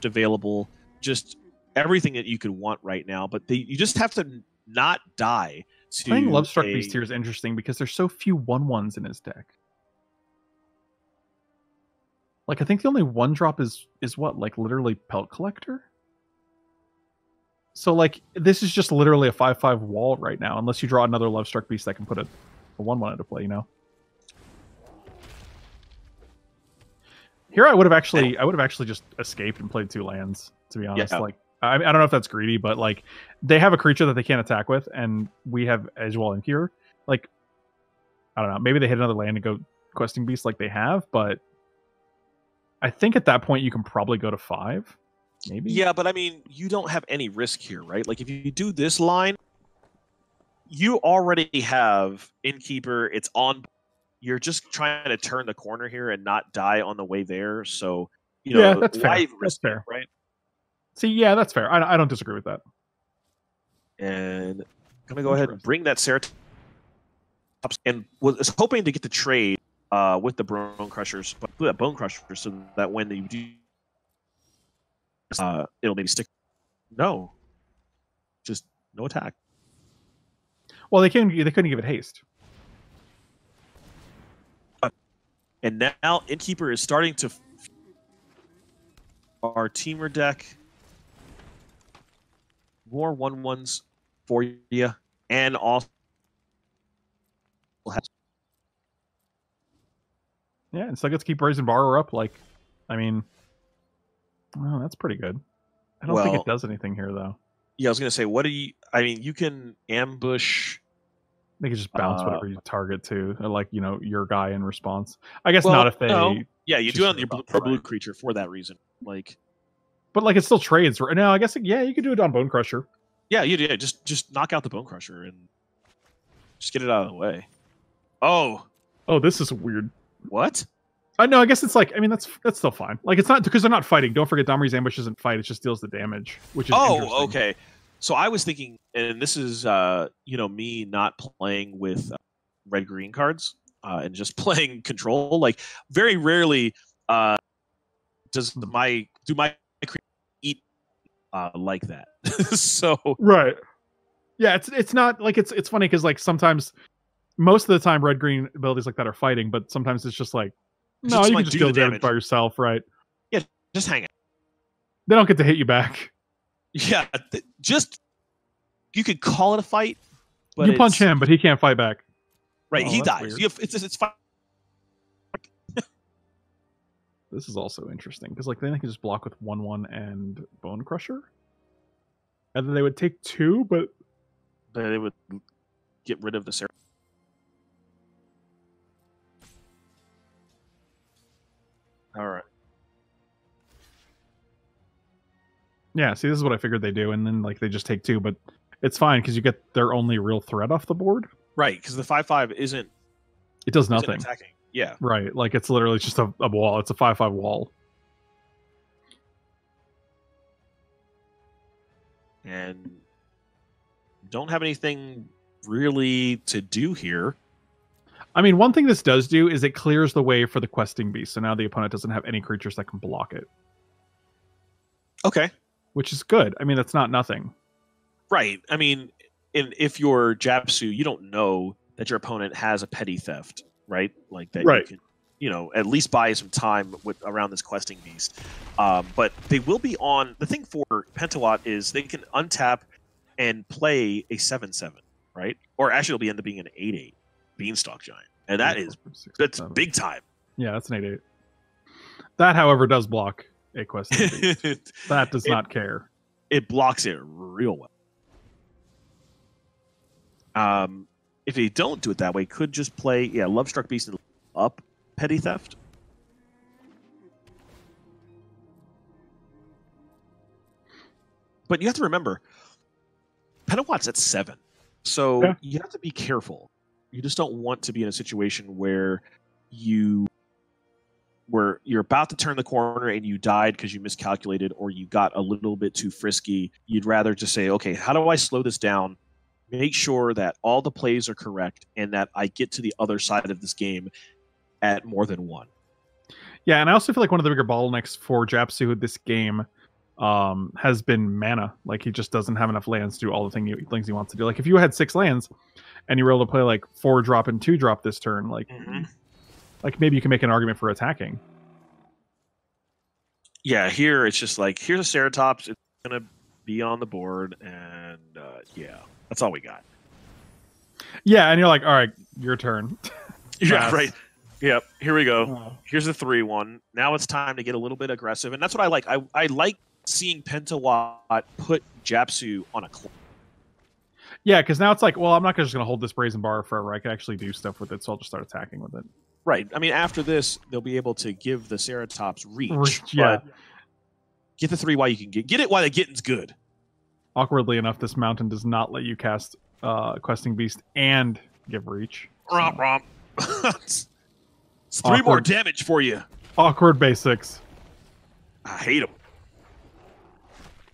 available, just everything that you could want right now, but you just have to not die. Playing Lovestruck Beast here is interesting because there's so few 1/1s in his deck. Like, I think the only 1-drop is what, like literally Pelt Collector? So like this is just literally a 5/5 wall right now, unless you draw another Lovestruck Beast that can put a 1/1 into play, Here I would have actually just escaped and played 2 lands, to be honest. Like I don't know if that's greedy, but like they have a creature that they can't attack with, and we have Edgewall Innkeeper. Like, I don't know. Maybe they hit another land and go questing beast like they have, but I think at that point you can probably go to 5. Maybe. Yeah, but I mean, you don't have any risk here, right? Like if you do this line, you already have Innkeeper. It's on. You're just trying to turn the corner here and not die on the way there. So you know, Yeah, that's fair. why That's risk it, fair. right? See, yeah, that's fair. I don't disagree with that. And I'm gonna go ahead and bring that Ceratops, and was hoping to get the trade with the Bone Crushers, but that Bone Crusher, so that when you do, it'll maybe stick. No, just no attack. Well, they couldn't give it haste. And now Innkeeper is starting to our teamer deck. More 1/1s for you, and also Yeah, and still gets to keep raising borrower up. Like, I mean, well, that's pretty good. I don't think it does anything here though. Yeah, I was gonna say, what do you? I mean, you can ambush. They can just bounce whatever you target to, or like your guy in response. I guess not if they. No. Yeah, you do it on your blue creature for that reason. Like, but like it still trades right now. I guess you could do it on Bone Crusher. Yeah, you do. Just knock out the Bone Crusher and just get it out of the way. Oh, this is weird. What? No, I guess it's like, I mean, that's still fine. Like, it's not because they're not fighting. Don't forget, Domri's ambush doesn't fight; it just deals the damage, which is interesting. Okay. So I was thinking, and this is me not playing with red-green cards and just playing control. Like, very rarely does my eat like that. So right, yeah, it's not like it's funny because like sometimes, most of the time, red-green abilities like that are fighting, but sometimes it's just like, no, you can just deal damage by yourself, right? Yeah, just hang it. They don't get to hit you back. Yeah, just you could call it a fight, but you punch him, but he can't fight back. Right, he dies. It's fine. This is also interesting because like then they can just block with 1/1 and Bone Crusher, and then they would take 2, but they would get rid of the Sarah. All right. Yeah, see, this is what I figured they do, and then like they just take 2, but it's fine because you get their only real threat off the board. Right, because the 5/5 isn't. It does nothing. Attacking. Yeah. Right, like it's literally just a wall. It's a 5/5 wall. And don't have anything really to do here. I mean, one thing this does do is it clears the way for the questing beast, so now the opponent doesn't have any creatures that can block it. Okay. Which is good. I mean, that's not nothing. Right. I mean, if you're Japsu, you don't know that your opponent has a petty theft, right? Like that you can, at least buy some time around this questing beast. But they will be on. The thing for Pentawatt is they can untap and play a 7/7, right? Or actually, it'll end up being an 8/8 Beanstalk Giant, and that's big time. Yeah, that's an 8/8. That, however, does block a questing beast. That does not care. It blocks it real well. If they don't do it that way, could just play Lovestruck Beast and up Petty Theft. But you have to remember, Pentawatt's at 7, so you have to be careful. You just don't want to be in a situation where you're about to turn the corner and you died because you miscalculated or you got a little bit too frisky. You'd rather just say, okay, how do I slow this down? Make sure that all the plays are correct and that I get to the other side of this game at more than 1. Yeah, and I also feel like one of the bigger bottlenecks for Japsu this game has been mana. Like, he just doesn't have enough lands to do all the things he wants to do. Like, if you had 6 lands and you were able to play like 4-drop and 2-drop this turn, like, like maybe you can make an argument for attacking. Yeah, here it's just like, here's a Ceratops. It's going to be on the board, and that's all we got. Yeah, and you're like, all right, your turn. Yeah, right. Yep, here we go. Here's the 3/1. Now it's time to get a little bit aggressive, and that's what I like. I like seeing Pentawatt put Japsu on a clock. Yeah, because now it's like, well, I'm not just going to hold this Brazen Bar forever. I can actually do stuff with it, so I'll just start attacking with it. Right. I mean, after this, they'll be able to give the Ceratops reach. Yeah. Get the 3 while you can get it while the getting's good. Awkwardly enough, this mountain does not let you cast Questing Beast and give reach. Romp, romp. It's 3 more damage for you. Awkward basics. I hate them.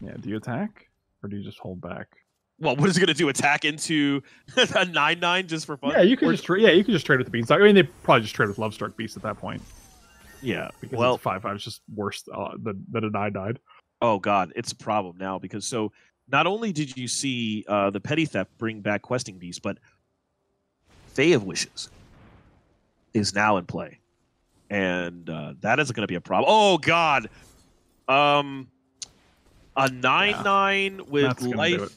Yeah, do you attack? Or do you just hold back? Well, what is it going to do? Attack into a 9/9 just for fun? Yeah, you could just trade with the Beanstalk. I mean, they probably just trade with Lovestruck Beast at that point. Yeah, because well, it's 5/5 is just worse than a 9/9. Oh god, it's a problem now because so not only did you see the Petty Theft bring back Questing Beast, but Fae of Wishes is now in play, and that is going to be a problem. Oh god, a 9/9 with life.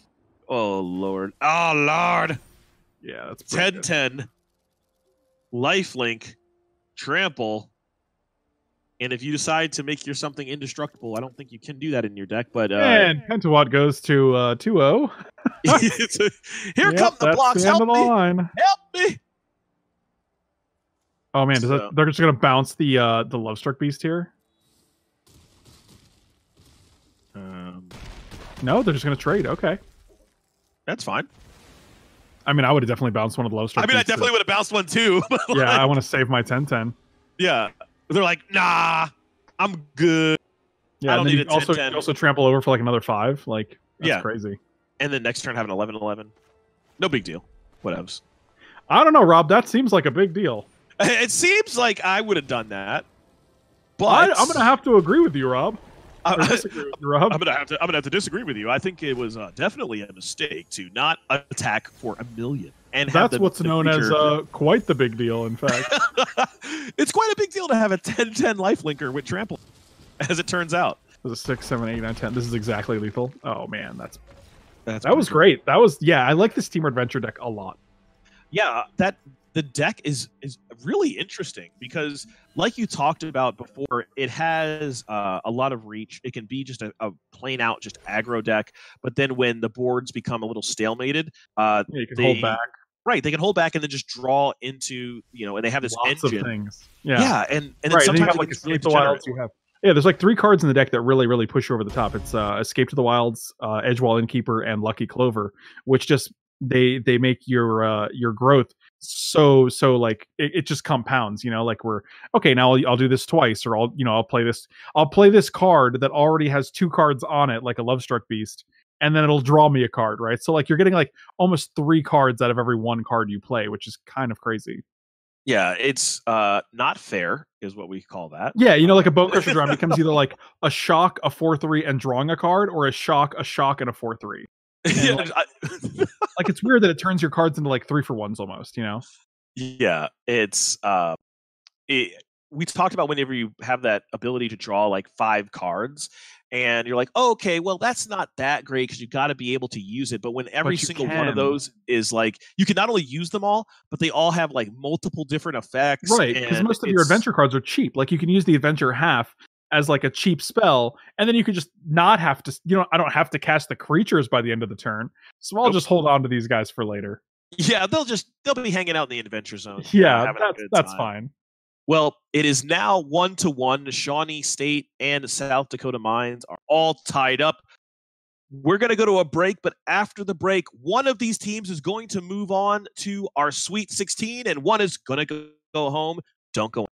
Oh lord, oh lord. Yeah, that's 10/10. Lifelink, trample. And if you decide to make your something indestructible, I don't think you can do that in your deck. But and Pentawatt goes to 2-0. Here come the blocks. Help me! Help me! Oh man, they're just gonna bounce the Lovestruck Beast here? No, they're just gonna trade. Okay, that's fine. I mean, I would have definitely bounced one of the Lovestruck. I mean, I definitely would have bounced one too. Yeah, I want to save my 10/10. Yeah. They're like, nah, I'm good. Yeah, I don't and need then you also trample over for like another 5. Like, that's crazy. And then next turn have an 11/11. No big deal. Whatevs. I don't know, Rob. That seems like a big deal. It seems like I would have done that. But I'm gonna have to agree with you, Rob. Disagree with you, Rob. I'm gonna have to disagree with you. I think it was definitely a mistake to not attack for $1 million. And that's what's known as quite the big deal, in fact. It's quite a big deal to have a 10/10 lifelinker with trample, as it turns out. It was a 6, 7, 8, 9, 10. This is exactly lethal. Oh man, that was great. That was I like this Team Adventure deck a lot. Yeah, the deck is really interesting because, like you talked about before, it has a lot of reach. It can be just a plain out just aggro deck, but then when the boards become a little stalemated, you can hold back. Right, they can hold back and then just draw into, and they have this lots engine. Of things. Yeah, and then right, sometimes you have like Escape to the Wilds. There's like 3 cards in the deck that really push you over the top. It's Escape to the Wilds, Edgewall Innkeeper, and Lucky Clover, which just they make your growth so like it just compounds. Like we're okay now. I'll do this twice, or I'll play this card that already has 2 cards on it, like a Lovestruck Beast. And then it'll draw me a card, right? So like you're getting like almost 3 cards out of every 1 card you play, which is kind of crazy. Yeah, it's not fair, is what we call that. Yeah, like a Bone Crusher Drown becomes either like a shock, a 4/3, and drawing a card, or a shock, and a 4/3. Yeah, like it's weird that it turns your cards into like 3-for-1s almost. Yeah, it's we talked about whenever you have that ability to draw like 5 cards. And you're like, oh, okay, well, that's not that great because you got to be able to use it. But when every single one of those is like, you can not only use them all, but they all have like multiple different effects. Right, because most of your adventure cards are cheap. Like you can use the adventure half as like a cheap spell, and then you could just not have to, I don't have to cast the creatures by the end of the turn. So I'll just hold on to these guys for later. Yeah, they'll be hanging out in the adventure zone. Yeah, that's fine. Well, it is now 1-1. Shawnee State and South Dakota Mines are all tied up. We're going to go to a break, but after the break, one of these teams is going to move on to our Sweet 16, and one is going to go home. Don't go.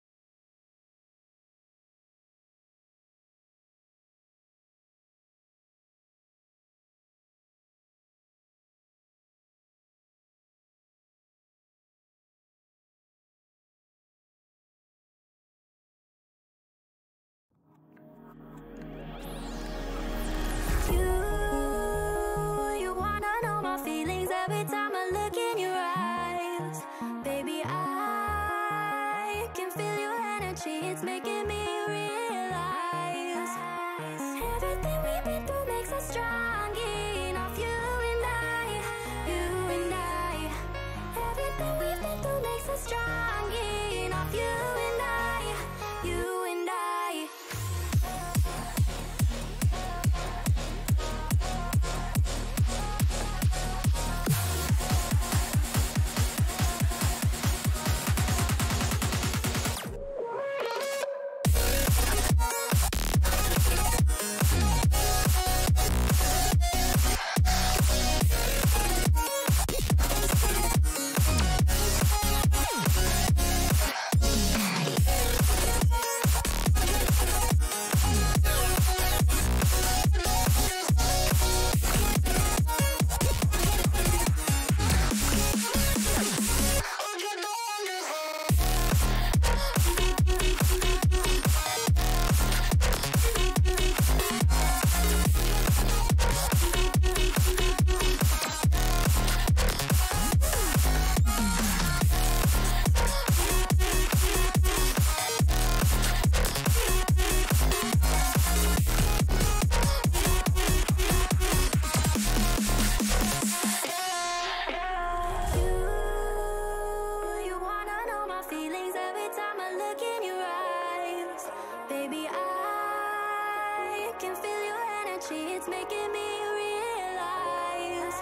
It's making me realize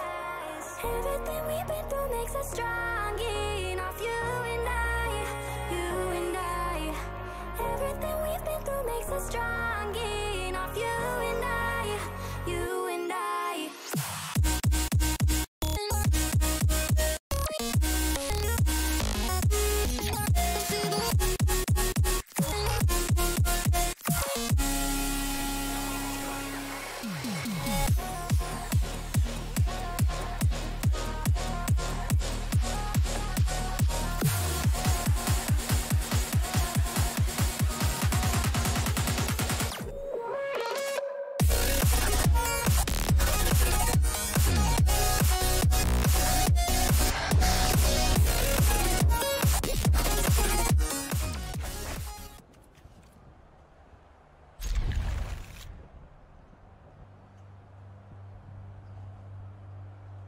everything we've been through makes us strong enough. You and I. Everything we've been through makes us strong enough. You and I.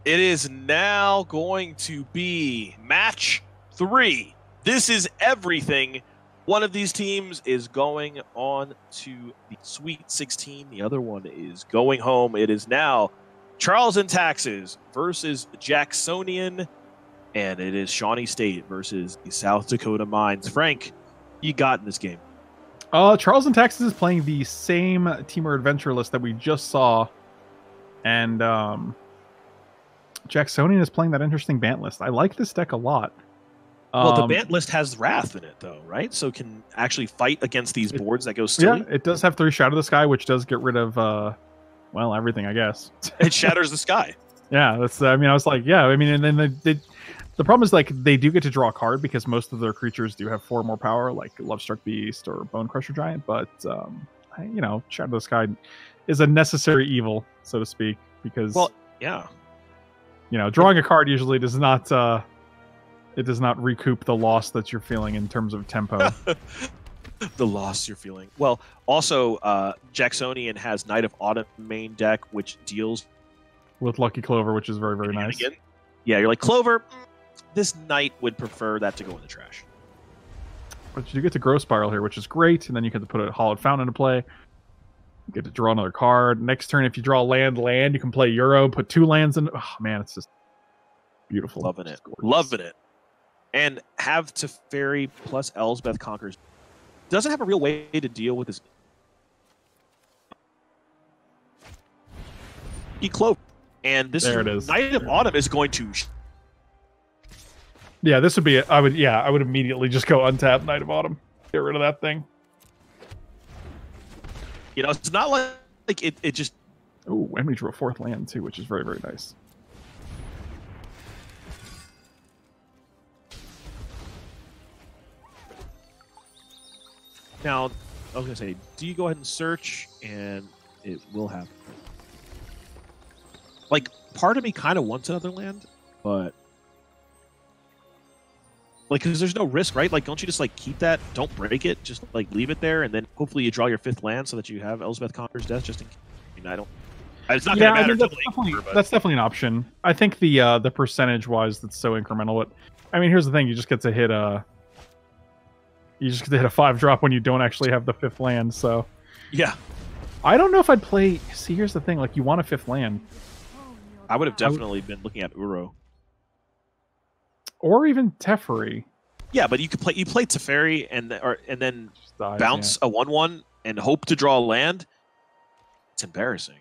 It is now going to be match 3. This is everything. One of these teams is going on to the Sweet 16. The other one is going home. It is now Charles and Taxes versus Jacksonian, and it is Shawnee State versus the South Dakota Mines. Frank, you got in this game? Charles and Taxes is playing the same Teamer Adventure list that we just saw, and Jacksonian is playing that interesting Bant list. I like this deck a lot. Well, the Bant list has Wrath in it, though, right? So it can actually fight against these boards that go silly. Yeah, it does have 3 Shadow the Sky, which does get rid of, well, everything, I guess. It shatters the sky. Yeah, that's. I mean, I was like, yeah. I mean, and then the problem is, like, they do get to draw a card because most of their creatures do have 4 more power, like Lovestruck Beast or Bone Crusher Giant. But you know, Shadow the Sky is a necessary evil, so to speak, because yeah. You know, drawing a card usually does not it does not recoup the loss that you're feeling in terms of tempo. The loss you're feeling. Well, also Jacksonian has Knight of Autumn main deck, which deals with Lucky Clover, which is very, very nice. Yeah, you're like, Clover, this Knight would prefer that to go in the trash. But you get to Grow Spiral here, which is great, and then you get to put a Hollowed Fountain into play. You get to draw another card. Next turn, if you draw land, you can play Euro, put 2 lands in. Oh, man, it's just beautiful. Loving it. Loving it. And have Teferi plus Elsbeth Conquers. Doesn't have a real way to deal with this. Clover. And this Knight of Autumn is going to... Yeah, this would be... I would immediately just go untap Knight of Autumn. Get rid of that thing. You know, it's not like it just... Oh, and we drew a 4th land, too, which is very, very nice. Now, I was going to say, do you go ahead and search, and it will happen. Like, part of me kind of wants another land, but... Like, because there's no risk, right? Like, don't you just, like, keep that? Don't break it. Just, like, leave it there, and then hopefully you draw your 5th land so that you have Elsbeth Conquers Death, just in case. I mean, I don't... It's not going to matter. That's definitely an option. I think the percentage-wise, that's so incremental. But, I mean, here's the thing. You just get to hit a... You just get to hit a 5-drop when you don't actually have the 5th land, so... Yeah. I don't know if I'd play... See, here's the thing. Like, you want a 5th land. I would have definitely been looking at Uro. Or even Teferi. Yeah, but you play Teferi and then bounce a 1/1 and hope to draw a land. It's embarrassing.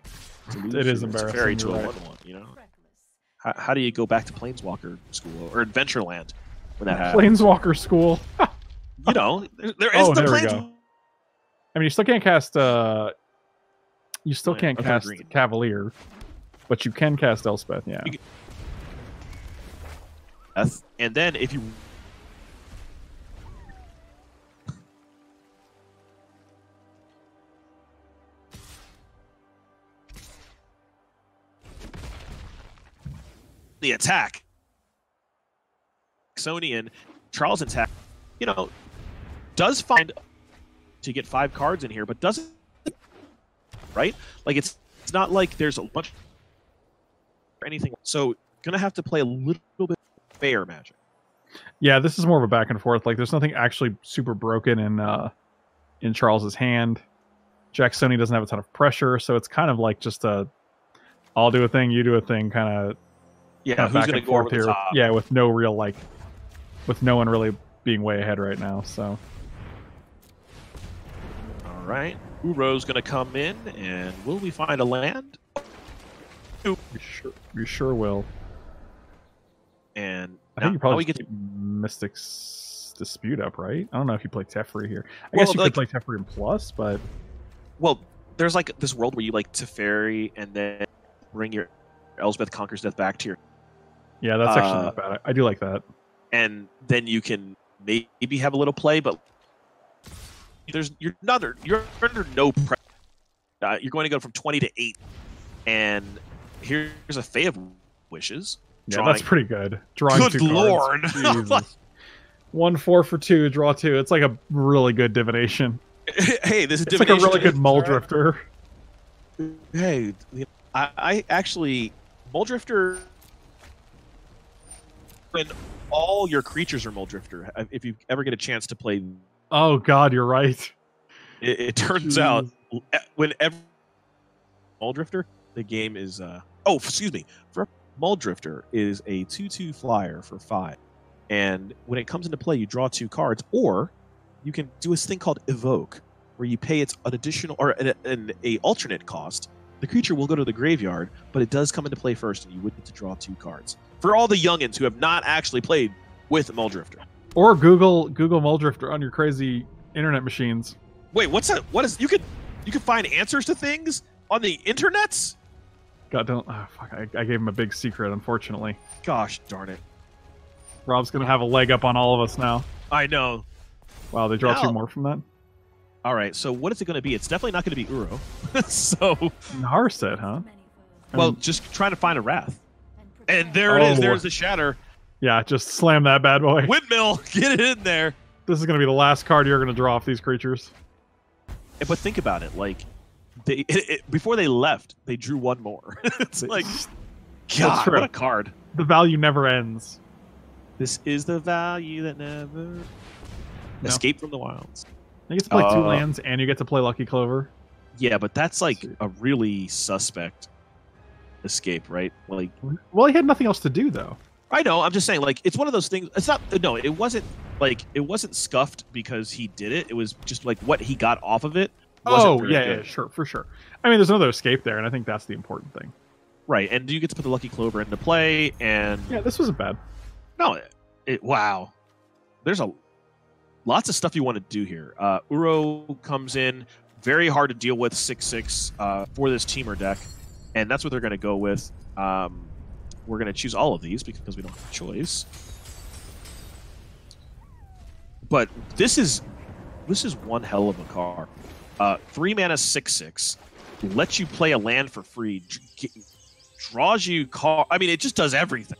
It is embarrassing. Teferi to a 1/1, you know. How do you go back to Planeswalker School or Adventureland when that happens? Planeswalker School. You know, there is the Planeswalker. I mean, you still can't cast. You still can't cast Cavalier, but you can cast Elspeth. Yeah. And then if you the attack, Jacksonian, Charles attack, you know, does find to get 5 cards in here, but doesn't, right? Like it's not like there's a bunch or anything. So gonna have to play a little bit fair Magic. Yeah, this is more of a back and forth. Like there's nothing actually super broken in Charles's hand. Jacksoni doesn't have a ton of pressure, so it's kind of like just a I'll do a thing, you do a thing kind of who's back going to and go over forth the here. top? Yeah, with no real with no one really being way ahead right now. So All right. Uro's going to come in, and will we find a land? we sure will. And I now, think you probably now we get keep Mystic's Dispute up, right? I don't know if you play Teferi here. I Well, guess you like- could play Teferi in Plus, but well, there's like this world where you like Teferi and then bring your Elspeth Conquers Death back to your, yeah, that's actually not bad. I do like that. and then you can maybe have a little play, but you're under no pressure. You're going to go from 20 to 8, and here's a Fae of Wishes. Yeah, that's pretty good. Drawing Good 2 cards. lord. Jesus. 1/4 for 2, draw 2. It's like a really good divination. Hey, this is It's like a really good Mull All right. Drifter. Hey, I actually Mull Drifter, when all your creatures are Mull Drifter. If you ever get a chance to play, Oh god, you're right. it turns out whenever Mull Drifter, the game is excuse me, for Mull Drifter is a 2/2 flyer for 5, and when it comes into play, you draw 2 cards, or you can do this thing called Evoke, where you pay an additional or an alternate cost. The creature will go to the graveyard, but it does come into play first, and you would get to draw 2 cards. For all the youngins who have not actually played with Mull Drifter. Or Google Mull Drifter on your crazy internet machines. Wait, what's that? What is you could find answers to things on the internets? God, don't. Oh, fuck, I gave him a big secret, unfortunately. Gosh darn it! Rob's gonna have a leg up on all of us now. I know. Wow, they draw Now- 2 more from that. All right, so what is it going to be? It's definitely not going to be Uro. So, Narset, huh? I well, mean, just trying to find a Wrath. And there it is. Oh. There's the Shatter. yeah, just slam that bad boy. Windmill, get it in there. This is gonna be the last card you're gonna draw off these creatures. But think about it. Like, before they left, they drew 1 more. It's like, God, true. what a card. The value never ends. This is the value that never... Escape from the Wilds. You get to play 2 Uh, lands, and you get to play Lucky Clover. Yeah, but that's like a really suspect escape, right? Like, Well, he had nothing else to do, though. I know. I'm just saying, like, it's one of those things. It's not. No, it wasn't like it wasn't scuffed because he did it. It was just like what he got off of it. Wasn't very yeah, good. sure, for sure. I mean, there's another escape there, and I think that's the important thing. Right, and you get to put the Lucky Clover into play, and Yeah, this wasn't bad. no, wow. There's lots of stuff you want to do here. Uro comes in, very hard to deal with 6/6 for this teamer deck, and that's what they're going to go with. We're going to choose all of these because we don't have a choice. But this is one hell of a card. 3 mana 6/6 lets you play a land for free, draws you card. I mean, it just does everything.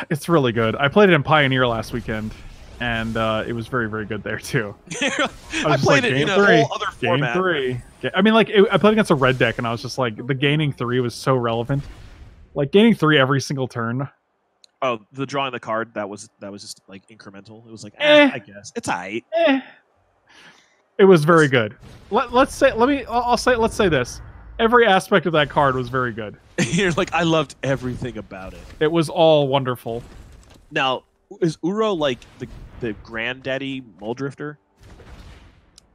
It's really good. I played it in Pioneer last weekend, and it was very, very good there too. I played it in a whole other format. Game 3. I mean, like, I played against a red deck, and I was just like, the gaining 3 was so relevant. Like, gaining 3 every single turn. Oh, the drawing the card, that was just like incremental. It was like, I guess it's aight. It was very good. Let's say this. Every aspect of that card was very good. You're like, I loved everything about it. It was all wonderful. Now, is Uro like the granddaddy Mull Drifter?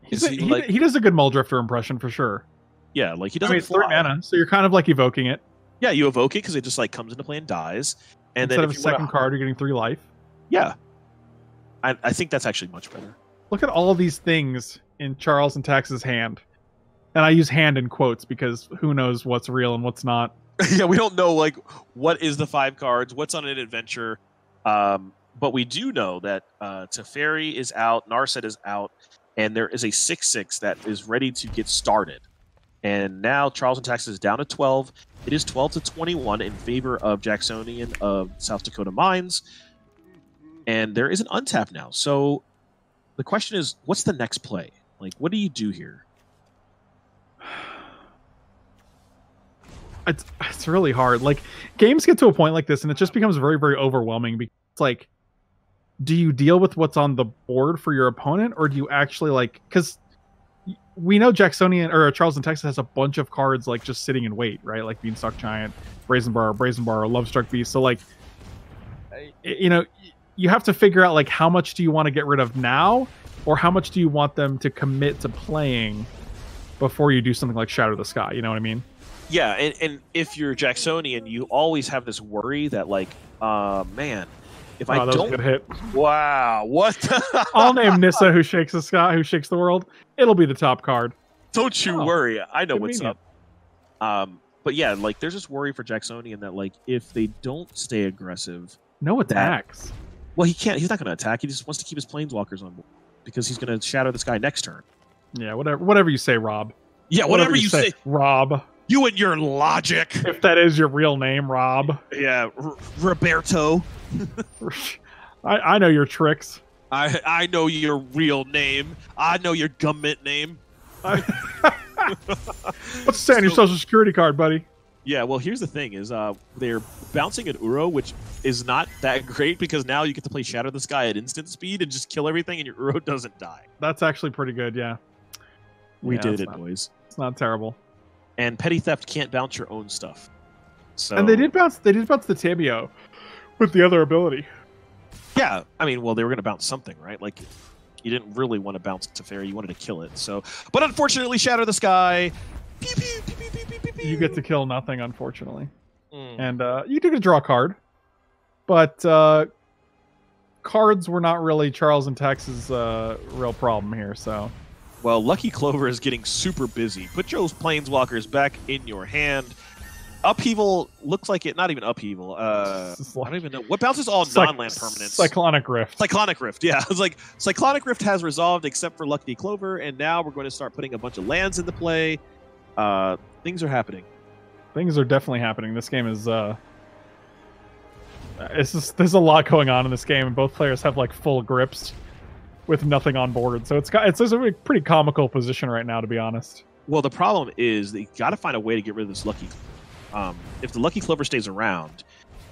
He does a good Mull Drifter impression for sure. Yeah, like he I doesn't mean, it's 3 fly. mana, so you're kind of like evoking it. Yeah, you evoke it because it just like comes into play and dies. And Instead then of if a you wanna- second card, you're getting 3 life. Yeah, I think that's actually much better. Look at all these things in Charles and Tax's hand. And I use hand in quotes because who knows what's real and what's not. Yeah, we don't know like what is the 5 cards, what's on an adventure. But we do know that Teferi is out, Narset is out, and there is a 6/6 that is ready to get started. And now Charles and Tax is down to 12. It is 12-21 in favor of Jacksonian of South Dakota Mines. And there is an untap now. So the question is, what's the next play? Like, what do you do here? It's really hard. Like, games get to a point like this, and it just becomes very, very overwhelming because it's like do you deal with what's on the board for your opponent, or do you actually like, because we know Jacksonian or Charles in Texas has a bunch of cards like just sitting in wait, right? Like Beanstalk Giant, Brazen Bar, Lovestruck Beast. So like, you know, you have to figure out like how much do you want to get rid of now, or how much do you want them to commit to playing before you do something like Shatter the Sky. You know what I mean? Yeah, and if you're Jacksonian, you always have this worry that like, man, if I that was a don't good hit. Wow, what? I'll name Nissa who shakes the sky, who shakes the world. It'll be the top card. Don't you worry. I know what's convenient. up. But yeah, like there's this worry for Jacksonian that like if they don't stay aggressive, No attacks. well, he can't. He's not going to attack. He just wants to keep his planeswalkers on board because he's going to shatter the sky next turn. Yeah, whatever you say, Rob. Yeah, whatever you say, Rob. You and your logic. If that is your real name, Rob. Yeah, Roberto. I know your tricks. I know your real name. I know your government name. What's saying your social security card, buddy? Yeah, well, here's the thing: is they're bouncing an Uro, which is not that great because now you get to play Shatter the Sky at instant speed and just kill everything, and your Uro doesn't die. That's actually pretty good. Yeah, We Yeah, did it's it, not- boys. It's not terrible. And Petty Theft can't bounce your own stuff. So And they did bounce the Tamio with the other ability. Yeah, I mean, well, they were going to bounce something, right? Like, you didn't really want to bounce Teferi, you wanted to kill it. So, but unfortunately, Shatter the Sky. Pew, pew, pew, pew, pew, pew, pew, pew. You get to kill nothing, unfortunately. Mm. And you do get to draw a card. But cards were not really Charles and Tex's real problem here, so... Well, Lucky Clover is getting super busy. Put your planeswalkers back in your hand. Upheaval looks like it. Not even upheaval. I don't even know what bounces all non-land permanents. Cyclonic Rift. Cyclonic Rift. Yeah, it's like Cyclonic Rift has resolved except for Lucky Clover, and now we're going to start putting a bunch of lands into play. Things are happening. Things are definitely happening. This game is there's a lot going on in this game, and both players have like full grips with nothing on board. So it's a pretty comical position right now, to be honest. Well, the problem is they got to find a way to get rid of this Lucky. If the Lucky Clover stays around,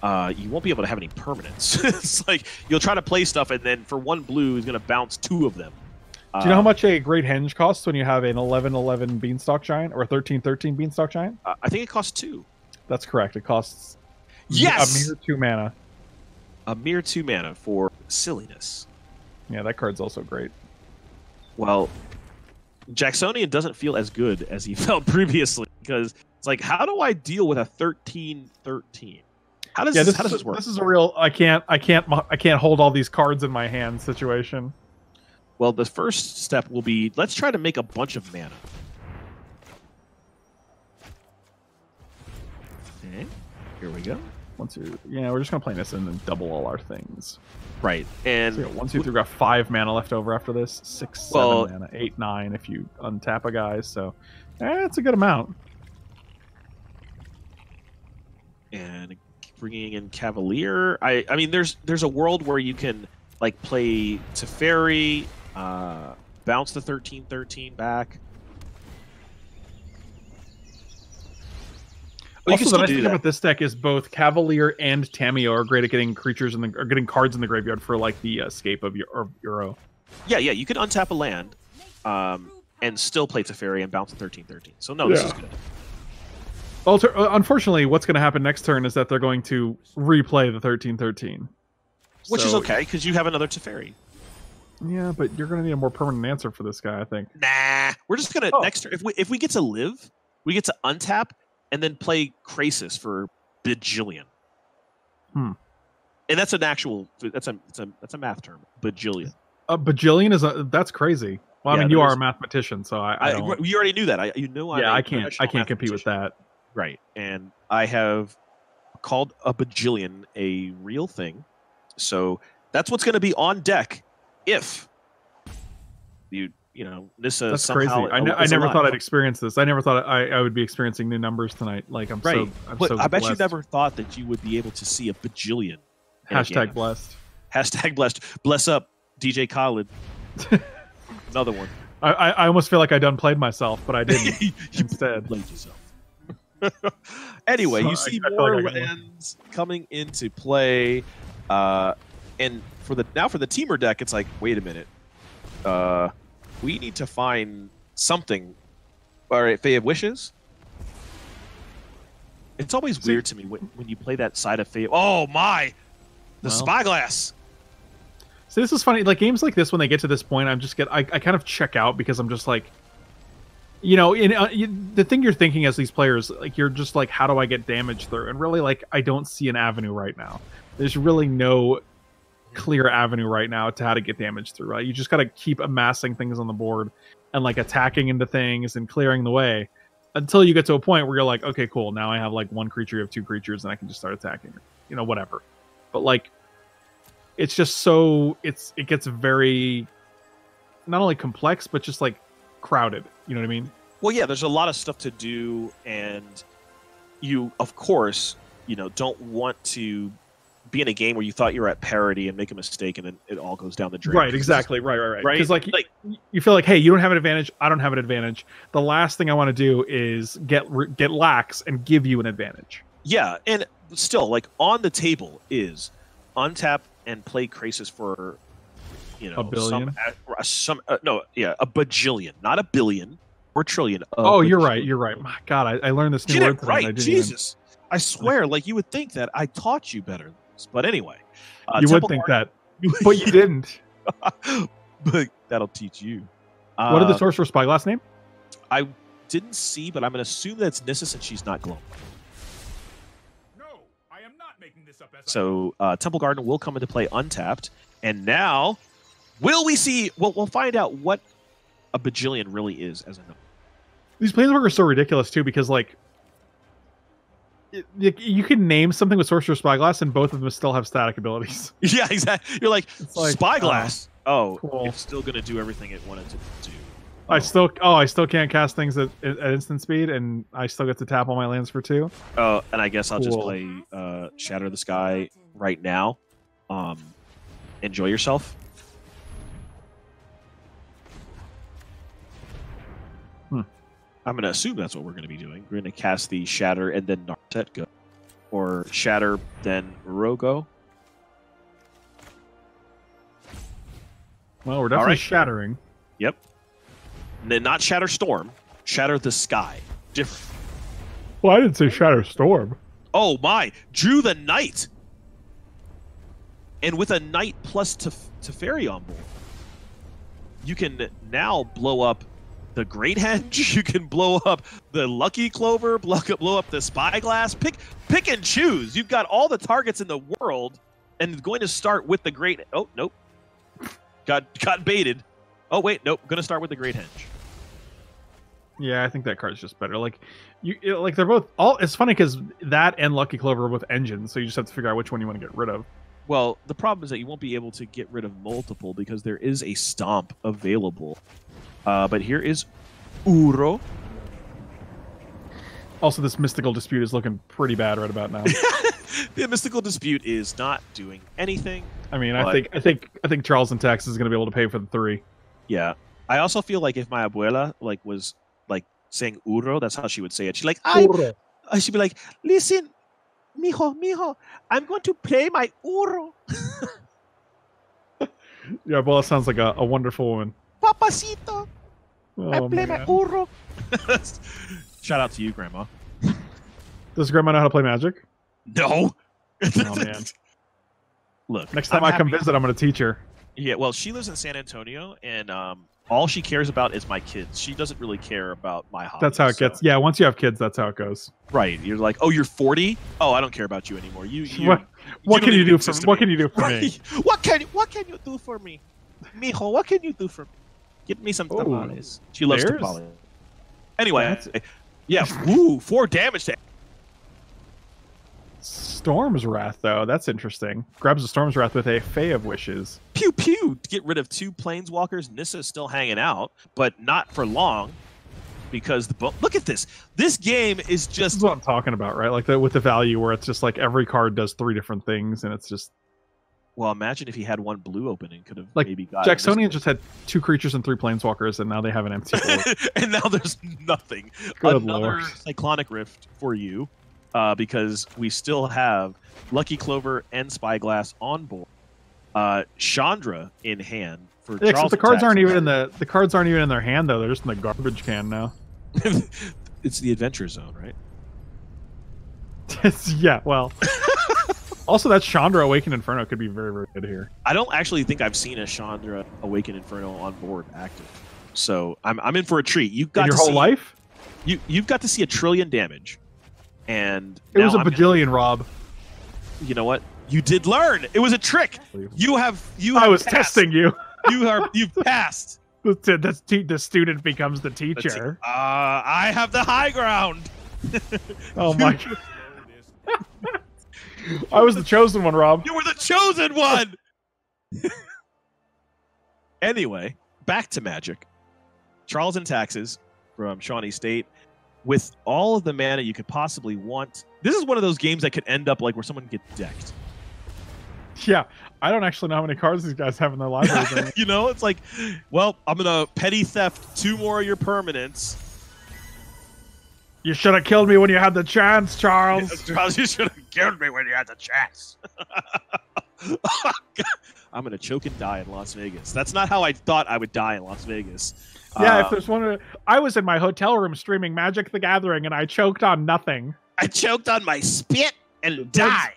you won't be able to have any permanents. It's like you'll try to play stuff, and then for one blue, he's going to bounce two of them. Do you know how much a Great Henge costs when you have an 11/11 Beanstalk Giant or a 13/13 Beanstalk Giant? I think it costs 2. That's correct. It costs Yes! a mere 2 mana. A mere 2 mana for silliness. Yeah, that card's also great. Well, Jacksonian doesn't feel as good as he felt previously because it's like, how do I deal with a 13/13? How does this work? This is a real I can't hold all these cards in my hand situation. Well, the first step will be let's try to make a bunch of mana. Okay, here we go. We're just gonna play this and then double all our things. Right, and So 1, 2, 3, we've got 5 mana left over after this. 6, 7 mana, 8, 9 if you untap a guy. So, it's a good amount. And bringing in Cavalier. I mean, there's a world where you can like play Teferi, bounce the 13/13 back. Well, Also, the nice thing about this deck is both Cavalier and Tamio are great at getting getting cards in the graveyard for like the escape of your Euro. Yeah, you can untap a land, and still play Teferi and bounce the 13/13. So no, this is good. Unfortunately, what's going to happen next turn is that they're going to replay the 13/13. Which is okay, because you have another Teferi. Yeah, but you're going to need a more permanent answer for this guy, I think. Nah, we're just gonna next turn. If we get to live, we get to untap and then play Krasis for bajillion. And that's an actual that's a math term. Bajillion. A bajillion that's crazy. Well, I mean, you are a mathematician, so I don't. You already knew that. I can't compete with that. Right, and I have called a bajillion a real thing, so that's what's going to be on deck if Nissa. That's somehow crazy. I never thought I'd experience this. I never thought I would be experiencing new numbers tonight. Like I bet you never thought that you would be able to see a bajillion. Hashtag blessed. Hashtag blessed. Bless up, DJ Khaled. Another one. I almost feel like I done played myself, but I didn't. Instead, played yourself. Anyway, you see more lands coming into play. And for the teamer deck, it's like, wait a minute. We need to find something. All right, Fae of Wishes. It's always weird to me when you play that side of Fae. Oh my! The Spyglass. So this is funny. Like games like this, when they get to this point, I kind of check out because I'm just like, you know, the thing you're thinking as these players, like you're just like, how do I get damage through? And really, like, I don't see an avenue right now. There's really no clear avenue right now to how to get damage through. Right? You just got to keep amassing things on the board and like attacking into things and clearing the way until you get to a point where you're like, okay, cool. Now I have like one creature, you have two creatures, and I can just start attacking. You know, whatever. But like, it's just so it gets very not only complex but just like crowded. You know what I mean? Well, yeah. There's a lot of stuff to do, and you, of course, you know, don't want to be in a game where you thought you were at parity and make a mistake and then it all goes down the drain. Right, exactly. Right. Right? Because like you feel like, hey, you don't have an advantage, I don't have an advantage. The last thing I want to do is get lax and give you an advantage. Yeah, and still, like, on the table is untap and play Krasis for, you know, a billion? a bajillion, not a billion or trillion. Oh, you're right. My God, I learned this new word. Right, Jesus. I swear, like, you would think that I taught you better. But anyway, you would think that, but you didn't. But that'll teach you. What did the Sorcerer Spyglass name? I didn't see, but I'm going to assume that's Nissa since she's not glowing. No, I am not making this up. So Temple Garden will come into play untapped, and now will we see? Well, we'll find out what a bajillion really is as a number. These planeswalkers are so ridiculous too, because like, you can name something with Sorcerer Spyglass and both of them still have static abilities. Yeah, exactly. You're like Spyglass. Cool. It's still going to do everything it wanted to do. I still can't cast things at instant speed, and I still get to tap all my lands for 2. Oh, and I guess I'll just play Shatter the Sky right now. Enjoy yourself. I'm going to assume that's what we're going to be doing. We're going to cast the Shatter and then Narset go. Or Shatter, then Rogo. Well, we're definitely shattering. Yep. And then not Shatter Storm. Shatter the Sky. Different. Well, I didn't say Shatter Storm. Oh my! Drew the Knight! And with a Knight plus Teferi on board, you can now blow up the Great Henge, you can blow up the Lucky Clover, blow up the Spyglass. Pick and choose. You've got all the targets in the world, and going to start with the Great. Oh nope, got baited. Oh wait, nope. Going to start with the Great Henge. Yeah, I think that card's just better. Like they're both all. It's funny because that and Lucky Clover are both engines, so you just have to figure out which one you want to get rid of. Well, the problem is that you won't be able to get rid of multiple because there is a stomp available. But here is Uro. Also, this Mystical Dispute is looking pretty bad right about now. The Mystical Dispute is not doing anything. I mean, I think Charles in Texas is going to be able to pay for the 3. Yeah. I also feel like if my abuela was saying Uro, that's how she would say it. She'd she'd be like, listen, mijo, I'm going to play my Uro. Yeah, well, it sounds like a wonderful woman. Papacito. Oh, I play my Uro. Shout out to you, Grandma. Does Grandma know how to play Magic? No. Oh, man. Look, next time I come visit, I'm going to teach her. Yeah, well, she lives in San Antonio, and all she cares about is my kids. She doesn't really care about my hobby. That's how it gets. Yeah, once you have kids, that's how it goes. Right. You're like, oh, you're 40? Oh, I don't care about you anymore. What can you do for me? What can you do for me? What can you do for me? Mijo, what can you do for me? Get me some tamales. She loves tamales. Anyway, yeah, woo, 4 damage to Storm's Wrath, though. That's interesting. Grabs a Storm's Wrath with a Fae of Wishes. Pew pew. Get rid of 2 planeswalkers. Nissa is still hanging out, but not for long. Because look at this. This game is just. This is what I'm talking about, right? Like that with the value where it's just like every card does 3 different things, and it's just. Well, imagine if he had 1 blue opening, could have maybe got. Jacksonian just had 2 creatures and 3 planeswalkers, and now they have an empty board. And now there's nothing. Good Another Lord. Cyclonic Rift for you, because we still have Lucky Clover and Spyglass on board. Chandra in hand for Yeah, Charles. except the cards aren't even in the cards aren't even in their hand though. They're just in the garbage can now. It's the adventure zone, right? Yeah, well. Also, that Chandra Awakened Inferno could be very, very good here. I don't actually think I've seen a Chandra Awakened Inferno on board active, so I'm in for a treat. You've got In your to whole see, life? You've got to see 1 trillion damage, and It was a now bajillion, Rob. You know what? You did learn. It was a trick. You have I was passed. testing you. You've passed. The student becomes the teacher. I have the high ground. Oh my god. I was the chosen one, Rob. You were the chosen one. Anyway, back to Magic. Charles and Taxes from Shawnee State. With all of the mana you could possibly want. This is one of those games that could end up like where someone gets decked. Yeah, I don't actually know how many cards these guys have in their libraries. You know, it's like, well, I'm going to petty theft 2 more of your permanents. You should have killed me when you had the chance, Charles. Charles, you should have killed me when you had the chance. I'm going to choke and die in Las Vegas. That's not how I thought I would die in Las Vegas. Yeah, if there's one, I was in my hotel room streaming Magic the Gathering, and I choked on nothing. I choked on my spit and died.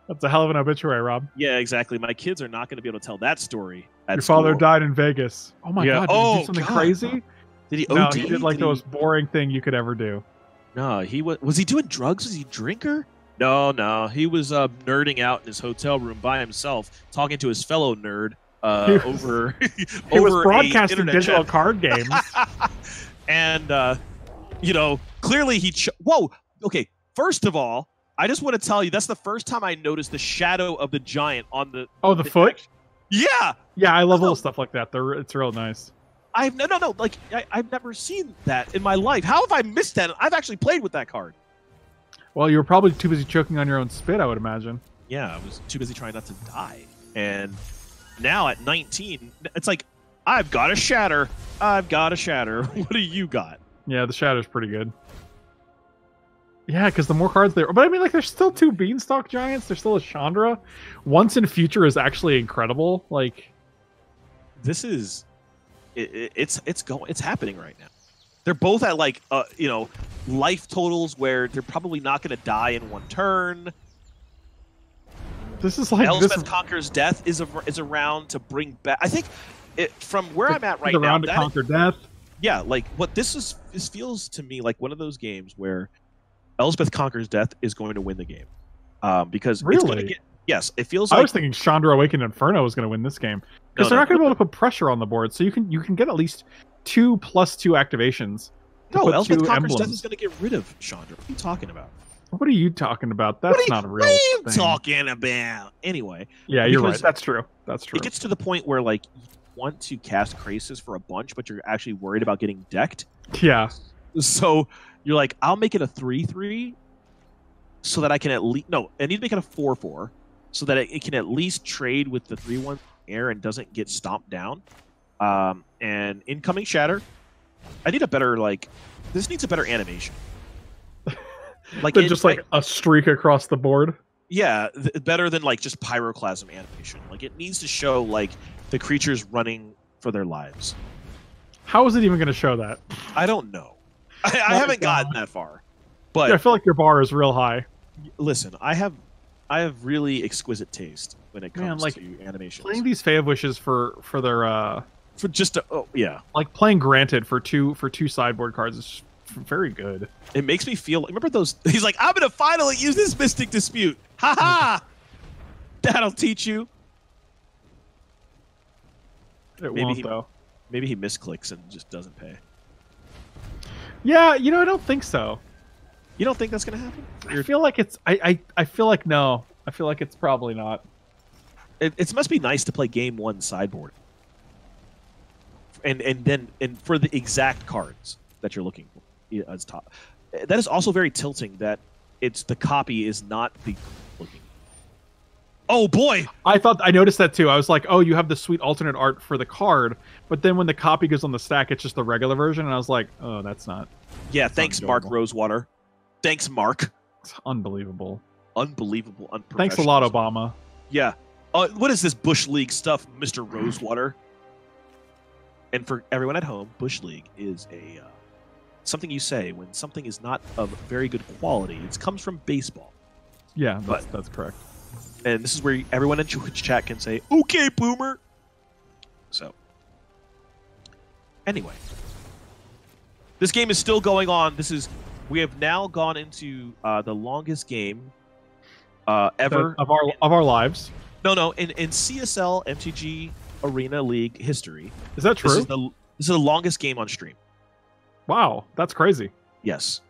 That's a hell of an obituary, Rob. Yeah, exactly. My kids are not going to be able to tell that story. Your father died in Vegas. Oh my god! Did he do something crazy? Did he? No, OD? he did like the most boring thing you could ever do. No, he was he doing drugs? Was he a drinker? No. He was nerding out in his hotel room by himself, talking to his fellow nerd over. He was broadcasting digital card games. And clearly he. Whoa. Okay. First of all, I just want to tell you that's the first time I noticed the shadow of the giant on the. Oh, the foot. Yeah. Yeah, I love little stuff like that. It's real nice. No. Like I've never seen that in my life. How have I missed that? I've actually played with that card. Well, you were probably too busy choking on your own spit, I would imagine. Yeah, I was too busy trying not to die. And now at 19, it's like, I've got a shatter. What do you got? Yeah, the shatter's pretty good. Yeah, because the more cards there, but I mean, like, there's still 2 Beanstalk Giants. There's still a Chandra. Once in Future is actually incredible. Like, this is, it's happening right now. They're both at like, life totals where they're probably not going to die in 1 turn. This is like Elspeth Conquers Death is around to bring back. I think from where I'm at right now, around to conquer death. Yeah, like what this feels to me like one of those games where Elspeth Conquers Death is going to win the game. Because really? It's going to get, yes, it feels like I was thinking Chandra Awakened Inferno was going to win this game because they're not going to be able to put pressure on the board, so you can get at least 2+2 activations. No, Elspeth Conquers Death is going to get rid of Chandra. What are you talking about? What are you talking about? That's not a real thing. What are you talking about? Anyway. Yeah, you're right. That's true. It gets to the point where, like, you want to cast Krasis for a bunch, but you're actually worried about getting decked. Yeah. So you're like, I'll make it a 3/3 so that I can at least... No, I need to make it a 4/4 so that it can at least trade with the 3/1 air and doesn't get stomped down. And incoming Shatter. I need a better, like... This needs a better animation. Like just like a streak across the board. Yeah, better than like just pyroclasm animation. Like it needs to show like the creatures running for their lives. How is it even going to show that? I don't know. I haven't gotten that far. But yeah, I feel like your bar is real high. Listen, I have really exquisite taste when it comes to animations. Playing these Fae of Wishes for their for just like playing Granted for two sideboard cards is very good. It makes me feel. Remember those? He's like, I'm gonna finally use this Mystic Dispute. Ha ha! That'll teach you. Though. Maybe he misclicks and just doesn't pay. Yeah, I don't think so. You don't think that's gonna happen? I feel like it's. I feel like no. I feel like it's probably not. It must be nice to play game 1 sideboard. And then for the exact cards that you're looking for as top. That is also very tilting that the copy is not the looking. Oh boy! I noticed that too. I was like, oh, you have the sweet alternate art for the card, but then when the copy goes on the stack, it's just the regular version, and I was like, oh, that's not. Yeah, thanks, Mark Rosewater. Thanks, Mark. It's unbelievable. Unbelievable. Thanks a lot, Obama. Yeah. What is this Bush League stuff, Mr. Rosewater? And for everyone at home, Bush League is a something you say when something is not of very good quality. It comes from baseball. Yeah, that's correct. And this is where everyone in Twitch chat can say, "Okay, boomer." So, anyway, this game is still going on. We have now gone into the longest game ever of our lives. No, in CSL MTG Arena League history. Is that true? This is the longest game on stream. Wow, that's crazy. Yes.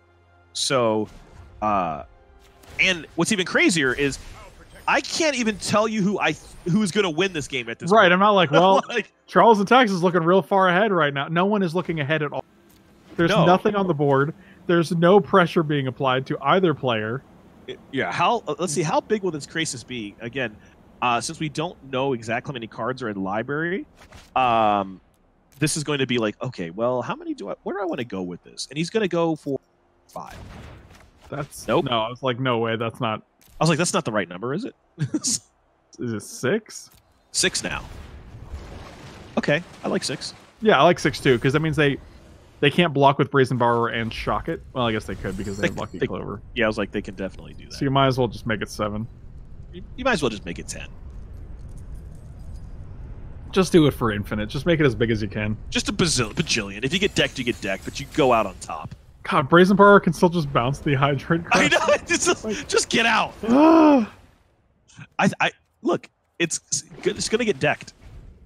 So, and what's even crazier is I can't even tell you who's going to win this game at this point. I'm not like, well, like, Charles and Tex is looking real far ahead right now. No one is looking ahead at all. There's nothing on the board. There's no pressure being applied to either player. Yeah. Let's see. How big will this crisis be? Again, since we don't know exactly how many cards are in the library, this is going to be like, okay, well, where do I want to go with this? And he's going to go for 5. That's nope. No, I was like, no way, that's not. I was like, that's not the right number, is it? Is it 6? 6 now. Okay, I like 6. Yeah, I like 6 too, because that means they can't block with Brazen Borrower and shock it. Well, I guess they could because they have Lucky Clover. Yeah, I was like, they can definitely do that. So you might as well just make it 7. You might as well just make it 10. Just do it for infinite. Just make it as big as you can. Just a bajillion. If you get decked, you get decked, but you go out on top. God, Brazen Borrower can still just bounce the Hydrate. I know. Just get out. I look. It's going to get decked.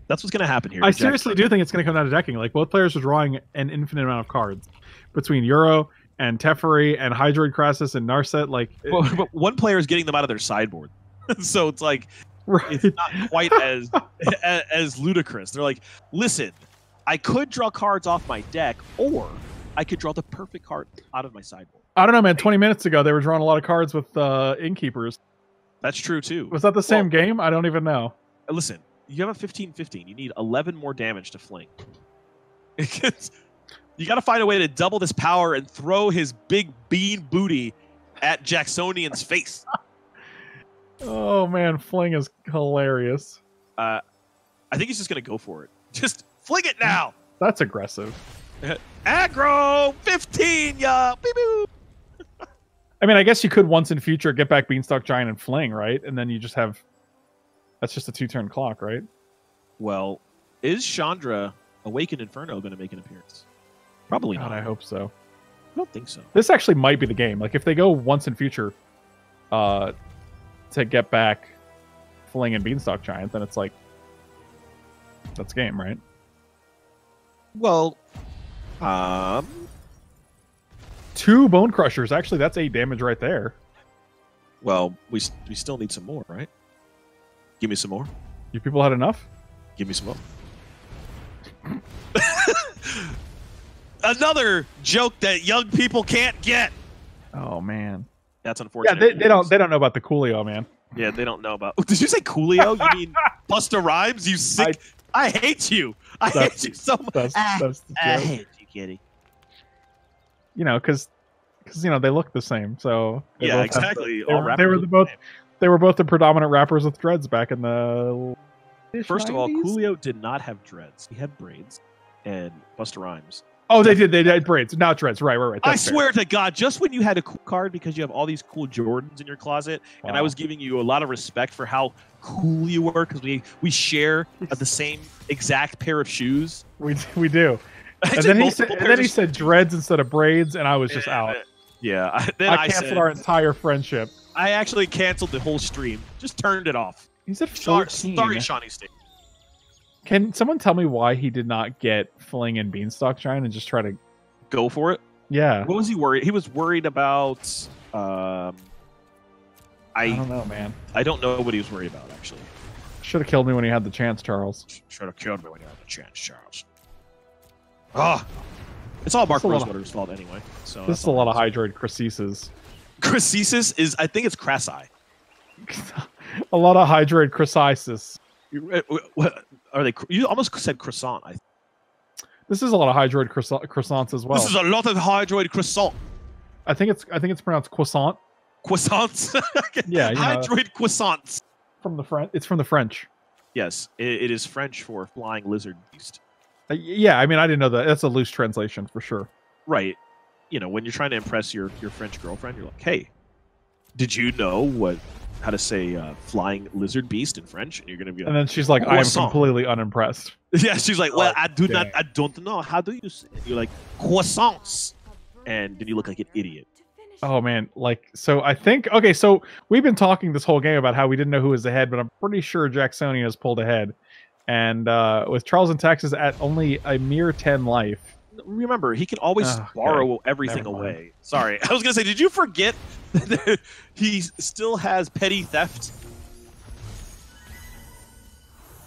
That's what's going to happen here. I seriously do think it's going to come down to decking. Like, both players are drawing an infinite amount of cards between Euro and Teferi and Hydroid Crassus and Narset. Like, but one player is getting them out of their sideboard, so it's like it's not quite as ludicrous. They're like, listen, I could draw cards off my deck, or I could draw the perfect card out of my sideboard. I don't know, man. 20 minutes ago, they were drawing a lot of cards with Innkeepers. That's true too. Was that the same game? I don't even know. Listen. You have a 15-15. You need 11 more damage to fling. You got to find a way to double this power and throw his big bean booty at Jacksonian's face. Oh, man. Fling is hilarious. I think he's just going to go for it. Just fling it now. That's aggressive. Aggro 15, yeah. Beep-boop. I mean, I guess you could once in future get back Beanstalk Giant and fling, right? And then you just have... That's just a 2-turn clock, right? Well, is Chandra Awakened Inferno going to make an appearance? Probably not. I hope so. I don't think so. This actually might be the game. Like, if they go once in future to get back Fling and Beanstalk Giant, then it's like, that's game, right? Well, 2 Bone Crushers. Actually, that's 8 damage right there. Well, we still need some more, right? Give me some more. You people had enough? Give me some more. Another joke that young people can't get. Oh man, that's unfortunate. Yeah, they don't know about the Coolio, man. Yeah, they don't know about. Did you say Coolio? You mean Busta Rhymes? You sick? I hate you. I hate you so much. That's the joke. I hate you, kitty. You know, because they look the same. So yeah, exactly. They were both the predominant rappers with dreads back in the. First 90s? of all, Coolio did not have dreads. He had braids, and Busta Rhymes. Oh, they did. They had braids, not dreads. Right. That's I swear to God, just when you had a cool card because you have all these cool Jordans in your closet, and I was giving you a lot of respect for how cool you were because we share the same exact pair of shoes. We do. And then he said dreads instead of braids, and I was just out. Yeah. I canceled our entire friendship. I actually canceled the whole stream. Just turned it off. He's at 14. Sorry, Shawnee State. Can someone tell me why he did not get Fling and Beanstalk Giant and just try to go for it? Yeah. What was he worried? He was worried about. I don't know, man. I don't know what he was worried about, actually. Should have killed me when he had the chance, Charles. Should have killed me when he had the chance, Charles. It's all Mark Rosewater's fault anyway. So this is a lot of Hydroid Crassus. Crassus is, I think it's Crassi. A lot of Hydroid Crassus. What are they? You almost said croissant. This is a lot of Hydroid croissants as well. This is a lot of Hydroid croissant. I think it's pronounced croissant. Croissants. Yeah, Hydroid croissants. from the French. It's from the French. Yes, it is French for flying lizard beast. Yeah, I mean, I didn't know that. That's a loose translation for sure. Right. You know, when you're trying to impress your French girlfriend, you're like, hey, did you know how to say flying lizard beast in French? And you're going to be like, and then she's like, I am croissant. completely unimpressed. Yeah, she's like, well, I dang. don't know. How do you say it? You're like, croissants. And then you look like an idiot. Oh man, like, so I think, okay, so we've been talking this whole game about how we didn't know who was ahead, but I'm pretty sure Jacksonian has pulled ahead. And with Charles and Texas at only a mere 10 life. Remember, he can always borrow everything away. Sorry, I was going to say, did you forget that he still has petty theft?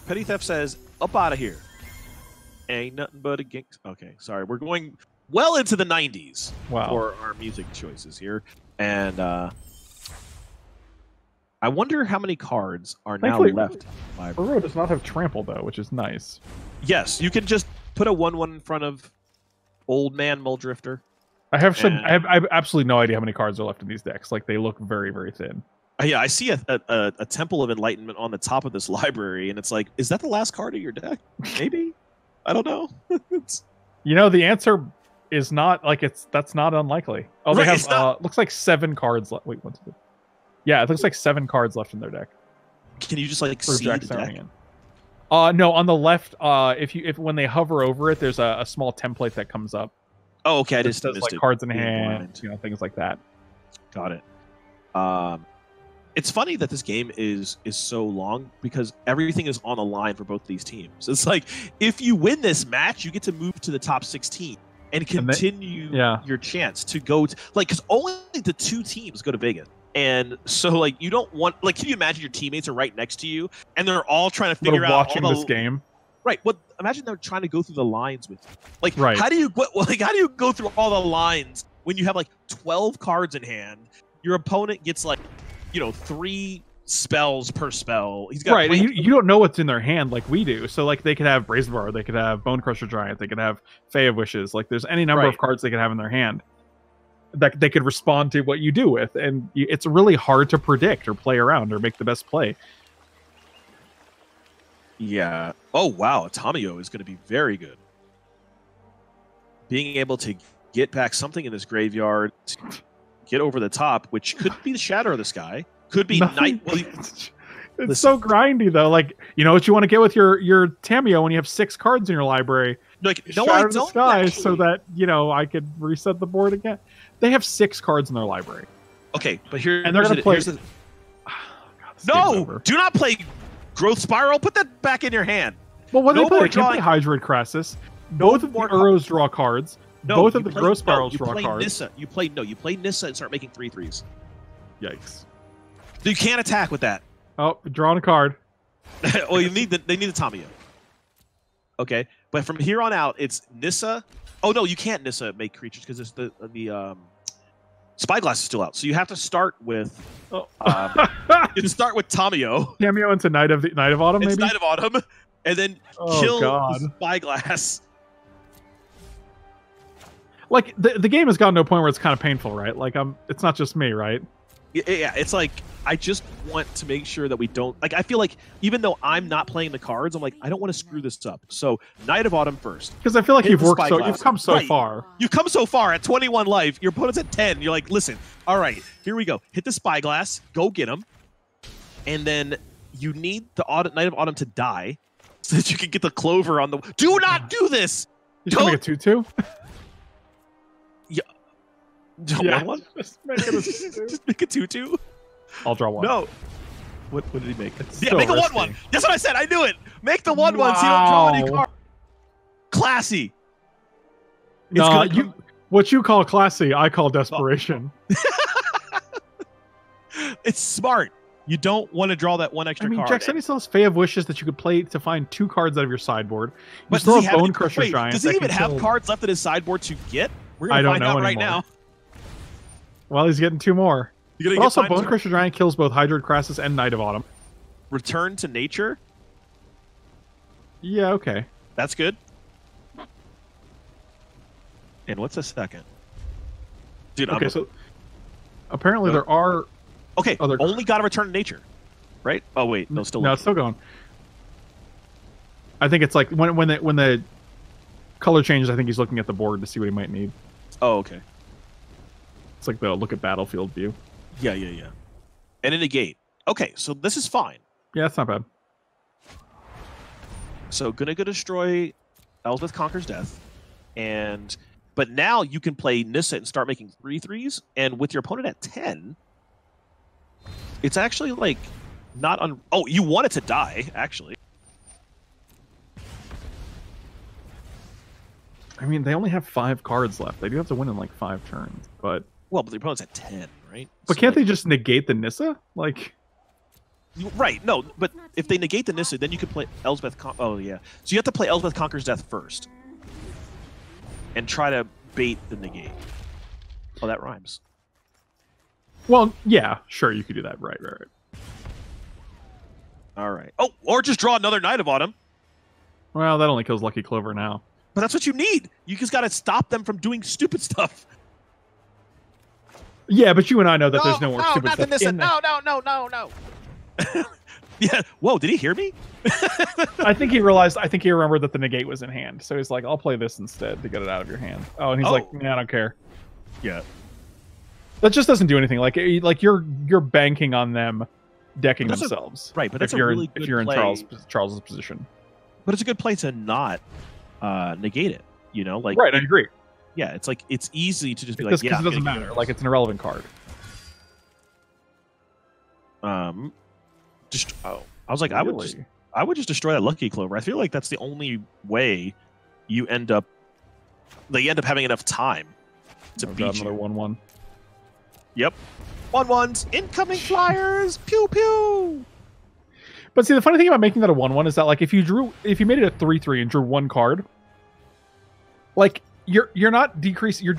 Petty theft says, up out of here. Ain't nothing but a gink. Okay, sorry, we're going well into the 90s for our music choices here. And I wonder how many cards are now left. Burrow does not have trample, though, which is nice. Yes, you can just put a 1/1 in front of Old Man Muldrifter. I have absolutely no idea how many cards are left in these decks. Like, they look very, very thin. Yeah, I see a Temple of Enlightenment on the top of this library, and it's like, is that the last card of your deck? Maybe? I don't know. You know, the answer is not, like, that's not unlikely. Oh, they right, have, looks like 7 cards left. Wait, what's it? Yeah, it looks like 7 cards left in their deck. Can you just, like, see the deck? No, on the left, if when they hover over it, there's a small template that comes up. Oh, okay, I just does, missed like, it. Cards in hand, you know, things like that. Got it. It's funny that this game is so long because everything is on the line for both these teams. It's like, if you win this match, you get to move to the top 16 and continue your chance to go to, like, because only the 2 teams go to Vegas. And so, like, you don't want, like, can you imagine your teammates are right next to you and they're all trying to figure out watching this game? Right. What? Imagine they're trying to go through the lines with you. Like, right. How do you go through all the lines when you have like 12 cards in hand? Your opponent gets like, 3 spells per spell. He's got right. You don't know what's in their hand like we do. So like they could have Brazen, they could have Bone Crusher Giant, they could have Fae of Wishes. Like there's any number of cards they could have in their hand that they could respond to what you do with, and it's really hard to predict or play around or make the best play. Yeah. Oh wow, Tamio is going to be very good. Being able to get back something in this graveyard, to get over the top, which could be the Shatter of the Sky, could be Night. Well, it's so grindy though. Like, you know what you want to get with your Tamio when you have 6 cards in your library? Like, no, Shatter I of the don't. Sky, Actually. so that I could reset the board again. They have 6 cards in their library. Okay, but here and they're going to play. No, do not play Growth Spiral. Put that back in your hand. Well, when they play Hydroid Crassus, both of the Uros draw cards. Both of the Growth Spirals draw cards. Nissa. You play Nissa and start making 3/3s. Yikes! You can't attack with that. Oh, drawing a card. Well, they need the Tamio. Okay, but from here on out, it's Nissa. Oh no, you can't Nissa make creatures because it's the Spyglass is still out. So you have to start with. You can start with Tamio. Tamio into Night of Autumn. It's maybe Night of Autumn, and then kill the Spyglass. Like the game has gotten to a point where it's kind of painful, right? Like it's not just me, right? Yeah, it's like I just want to make sure that we don't, like, I feel like even though I'm not playing the cards, I'm like, I don't want to screw this up. So Night of Autumn first, because I feel like you've come so far. You've come so far at 21 life. Your opponent's at 10. You're like, listen, all right, here we go. Hit the Spyglass, go get him, and then you need the Night of Autumn to die so that you can get the Clover on the. Do not do this. You should make a 2/2. Yeah. 1/1? Just make a 2/2. I'll draw 1. No. What did he make? Yeah, make a 1/1. That's what I said. I knew it. Make the 1/1 so you don't draw any cards. Classy. No, what you call classy, I call desperation. It's smart. You don't want to draw that one extra card. Jackson still has Fae of Wishes that you could play to find 2 cards out of your sideboard. But still have Bone Crusher Giant. Does he even have cards left in his sideboard to get? We're going to find out right now. Well, he's getting 2 more. But also, Bone Crusher Giant kills both Hydroid Crassus and Night of Autumn. Return to nature? Yeah, okay. That's good. And what's a second? Dude, okay, so apparently there are... Okay, only got to return to nature. right? Oh wait, no, still no, it's still going. I think it's like when the color changes. I think he's looking at the board to see what he might need. Oh, okay. It's like the look at battlefield view. Yeah. And in a gate. Okay, so this is fine. Yeah, it's not bad. So gonna go destroy Elsbeth Conquers Death, but now you can play Nissa and start making 3/3s, and with your opponent at 10, it's actually like not on. Oh, you want it to die actually. I mean, they only have 5 cards left. They do have to win in like 5 turns, but Well, but the opponent's at 10, right? but So, can't like, they just negate the Nissa? Like, right? No, but if they negate the Nissa, then you could play Elsbeth. Oh yeah, so you have to play Elsbeth Conquers Death first, and try to bait the negate. Oh, that rhymes. well, yeah, sure, you could do that. Right. All right. Oh, or just draw another Knight of Autumn. Well, that only kills Lucky Clover now. But that's what you need. You just got to stop them from doing stupid stuff. Yeah, but you and I know that there's no more stupid not stuff the Nissa. in there. No. Yeah. Whoa, did he hear me? I think he remembered that the negate was in hand, so he's like, "I'll play this instead to get it out of your hand." Oh, and he's like, "Yeah, I don't care." Yeah. That just doesn't do anything. Like you're banking on them decking But that's themselves, right, but that's if you're a really good if you're in play. Charles's position. But it's a good play to not negate it. You know, like Right, I agree. yeah, it's like it's easy to just be Because like, yeah, it doesn't matter. Like it's an irrelevant card. Just I was like, I Really? would just destroy that Lucky Clover. I feel like that's the only way you end up having enough time to Oh, beat God, you. another 1/1. Yep. 1/1s, incoming flyers, pew pew. But see, the funny thing about making that a 1/1 is that like if you made it a 3/3 and drew 1 card, like you're not decreasing, you're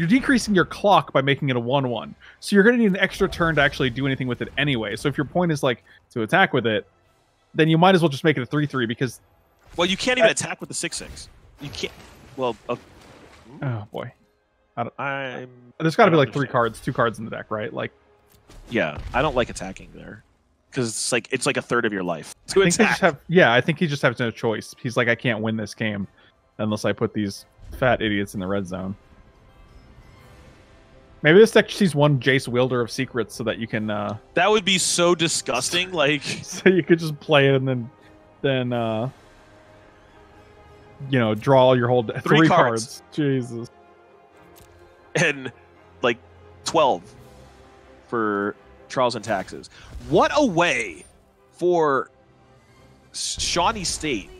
decreasing your clock by making it a 1/1. So you're going to need an extra turn to actually do anything with it anyway. So if your point is like to attack with it, then you might as well just make it a 3/3 because Well, you can't even attack with the 6/6. You can't. Well, oh boy, I'm. there's got to I be don't like 3 understand. cards, 2 cards in the deck, right? Like Yeah, I don't like attacking there because it's like a third of your life I to think they just attack. I think he just has no choice. He's like, I can't win this game unless I put these fat idiots in the red zone. Maybe this deck sees one Jace Wielder of Secrets so that you can That would be so disgusting. Like, so you could just play it and then draw all your whole 3 cards. Jesus. and like 12 for trials and taxes. What a way for Shawnee State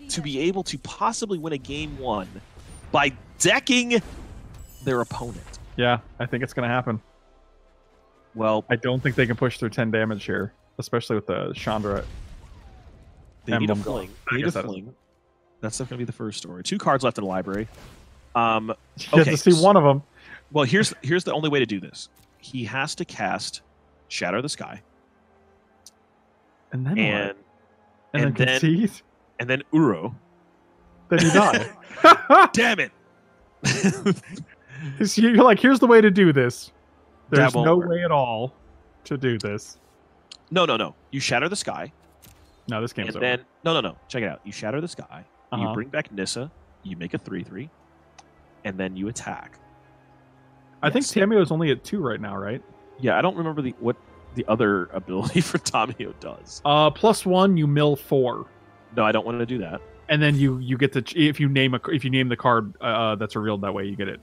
to be able to possibly win a game 1 by decking their opponent. Yeah, I think it's gonna happen. Well, I don't think they can push through 10 damage here, especially with the Chandra. they need a emblem fling. going. They I need a guess that is- fling. That's going to be the first story. 2 cards left in the library. You have Okay, to see one of them. Well, here's the only way to do this. He has to cast Shatter the Sky, And then and what? And then and then- concede? and then Uro. Then you die. Damn it! You're like, here's the way to do this. That There's won't no work. way at all to do this. No. You Shatter the Sky, No, this game's and over. then no. Check it out. You Shatter the Sky. You Uh-huh. bring back Nissa. You make a 3/3, and then you attack. I think Yes. Tamio is only at 2 right now, right? Yeah, I don't remember what the other ability for Tamio does. +1, you mill 4. No, I don't want to do that. And then you get to if you name the card that's revealed that way, you get it.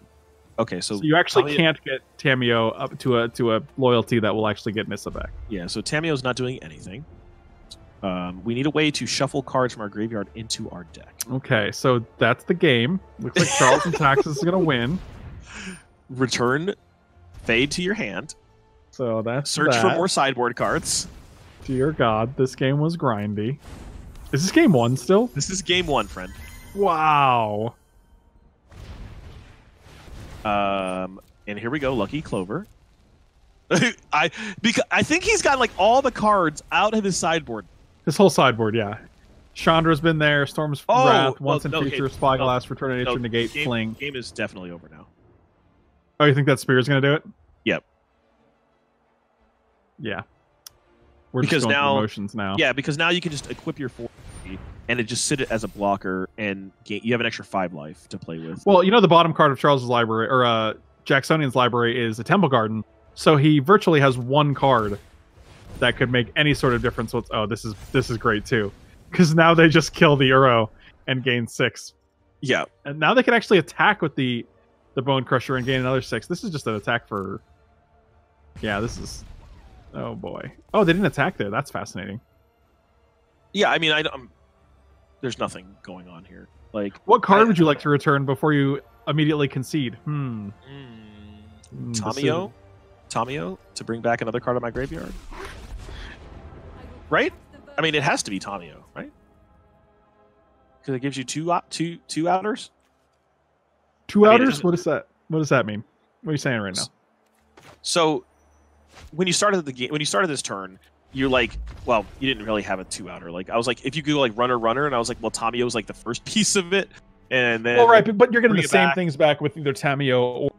Okay, so So you actually Tamio- can't get Tamio up to a loyalty that will actually get Nissa back. Yeah, so Tamio's not doing anything. We need a way to shuffle cards from our graveyard into our deck. Okay, so that's the game. Looks like Charles and Taxes is gonna win. Return Fade to your hand. So that's Search for that. more sideboard cards. Dear God, this game was grindy. Is this game 1 still? This is game 1, friend. Wow. And here we go, Lucky Clover. I think he's got like all the cards out of his sideboard. This whole sideboard, yeah. Chandra's been there. Storm's Oh, Wrath, well, Once and no, Future, okay, Spyglass, Return of Nature, No, Negate, game, Fling. Game is definitely over now. Oh, you think that Spear's gonna do it? Yep. Yeah. We're because just going now through motions now. Yeah, because now you can just equip your 4 and it just sit it as a blocker, and you have an extra 5 life to play with. Well, the bottom card of Charles's library, or Jacksonian's library, is a Temple Garden, so he virtually has 1 card that could make any sort of difference. Oh, this is great too, because now they just kill the Uro and gain 6. Yeah, and now they can actually attack with the Bone Crusher and gain another 6. This is just an attack for. Yeah, this is. Oh boy. Oh, they didn't attack there. That's fascinating. Yeah, I mean, there's nothing going on here. Like, what card would you like to return before you immediately concede? Tamio to bring back another card of my graveyard. Right? I mean, it has to be Tamio, right? Because it gives you two outers. 2 outers? What does that mean? What are you saying right now? So, when you started the game, when you started this turn, you're like, well, you didn't really have a 2 outer. Like, I was like, if you go like runner, and I was like, well, Tamio was like the first piece of it, and then but you're getting the same things back with either Tamio or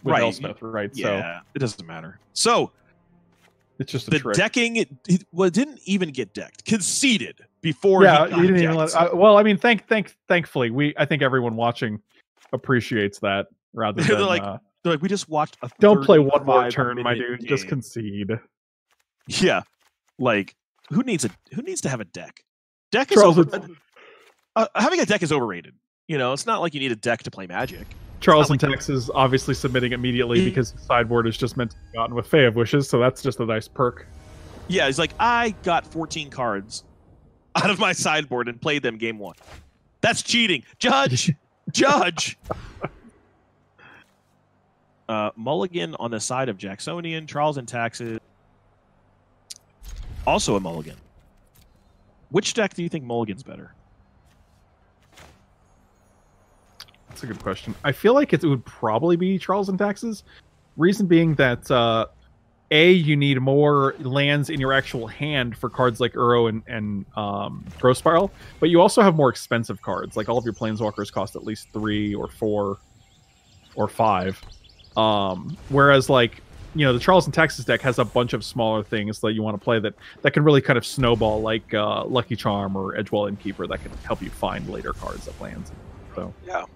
with Elspeth, right? Yeah, so it doesn't matter. So it's just the trick. decking. It didn't even get decked. Conceded before. Yeah, he didn't decked. even. Well, I mean, thankfully, I think everyone watching appreciates that rather than they're like, we just watched a. Don't play one more turn, my dude. Game. Just concede. Yeah, like who needs to have a deck? Deck is Charles, having a deck is overrated. It's not like you need a deck to play Magic. Charles in Texas obviously submitting immediately because his sideboard is just meant to be gotten with Fae of Wishes, so that's just a nice perk. Yeah, he's like, I got 14 cards out of my sideboard and played them game 1. That's cheating. Judge! Judge! Mulligan on the side of Jacksonian. Charles in Taxes. Also a mulligan. Which deck do you think mulligan's better? That's a good question. I feel like it would probably be Charles in Taxes. Reason being that you need more lands in your actual hand for cards like Uro and Growth Spiral, but you also have more expensive cards. Like all of your Planeswalkers cost at least 3 or 4 or 5. Whereas like the Charles in Texas deck has a bunch of smaller things that you want to play that can really kind of snowball, like Lucky Charm or Edgewell Innkeeper, that can help you find later cards that lands. So yeah.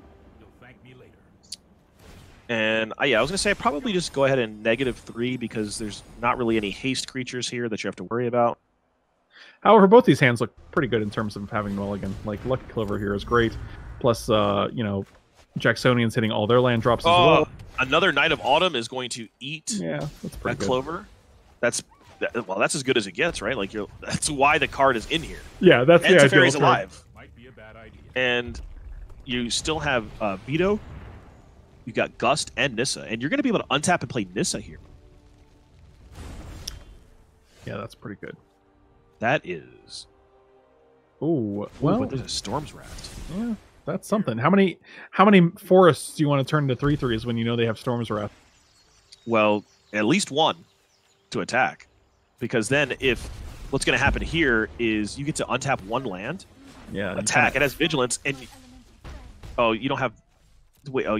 And I was gonna say I'd probably just go ahead and -3 because there's not really any haste creatures here that you have to worry about. However, both these hands look pretty good in terms of having mulligan. Like Lucky Clover here is great. Plus, Jacksonian's hitting all their land drops as well. Another Knight of Autumn is going to eat that's pretty good. Clover. That's as good as it gets, right? Like that's why the card is in here. Yeah, that's and the Teferi's ideal alive. Might be a bad idea. And you still have Veto. You got Gust and Nissa, and you're going to be able to untap and play Nissa here. Yeah, that's pretty good. That is. Oh well, but there's a Storm's Wrath. Yeah, that's something. How many forests do you want to turn into 3/3s when you know they have Storm's Wrath? Well, at least 1 to attack, because then if what's going to happen here is you get to untap 1 land, attack. It has Vigilance, and you don't have. Wait, I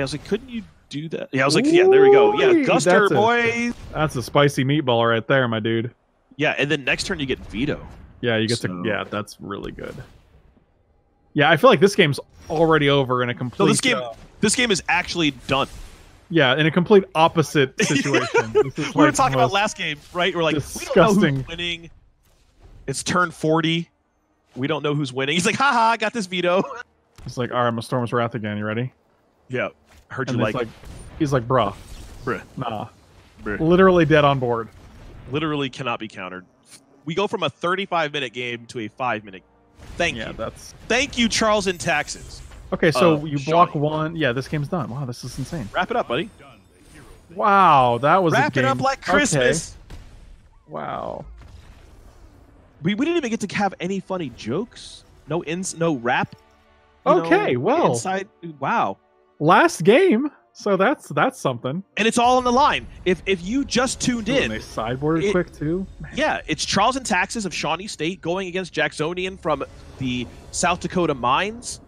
was like, couldn't you do that? Yeah, I was like, yeah, there we go. Yeah, Guster, boys. That's a spicy meatball right there, my dude. Yeah, and then next turn you get Veto. Yeah, you get to. Yeah, that's really good. Yeah, I feel like this game's already over in a complete. No, this game is actually done. Yeah, in a complete opposite situation. We were talking about last game, right? We're like, disgusting. We don't know who's winning. It's turn 40. We don't know who's winning. He's like, haha, I got this Veto. He's like, all right, I'm a Storm's Wrath again. You ready? Yeah. Heard you like he's like, bruh. Bruh. Nah. Bruh. Literally dead on board. Literally cannot be countered. We go from a 35-minute game to a 5-minute. Thank you. Thank you, Charles in Taxes. Okay, so you block Shawnee. 1. Yeah, this game's done. Wow, this is insane. Wrap it up, buddy. Wow, that was Wrap a game. it up like Christmas. Okay. Wow. We didn't even get to have any funny jokes. No rap. Okay, well. Inside. Wow. Last game, so that's something. And it's all on the line. If you just tuned in, they sideboarded quick too. Man. Yeah, it's Charles and Taxes of Shawnee State going against Jacksonian from the South Dakota Mines.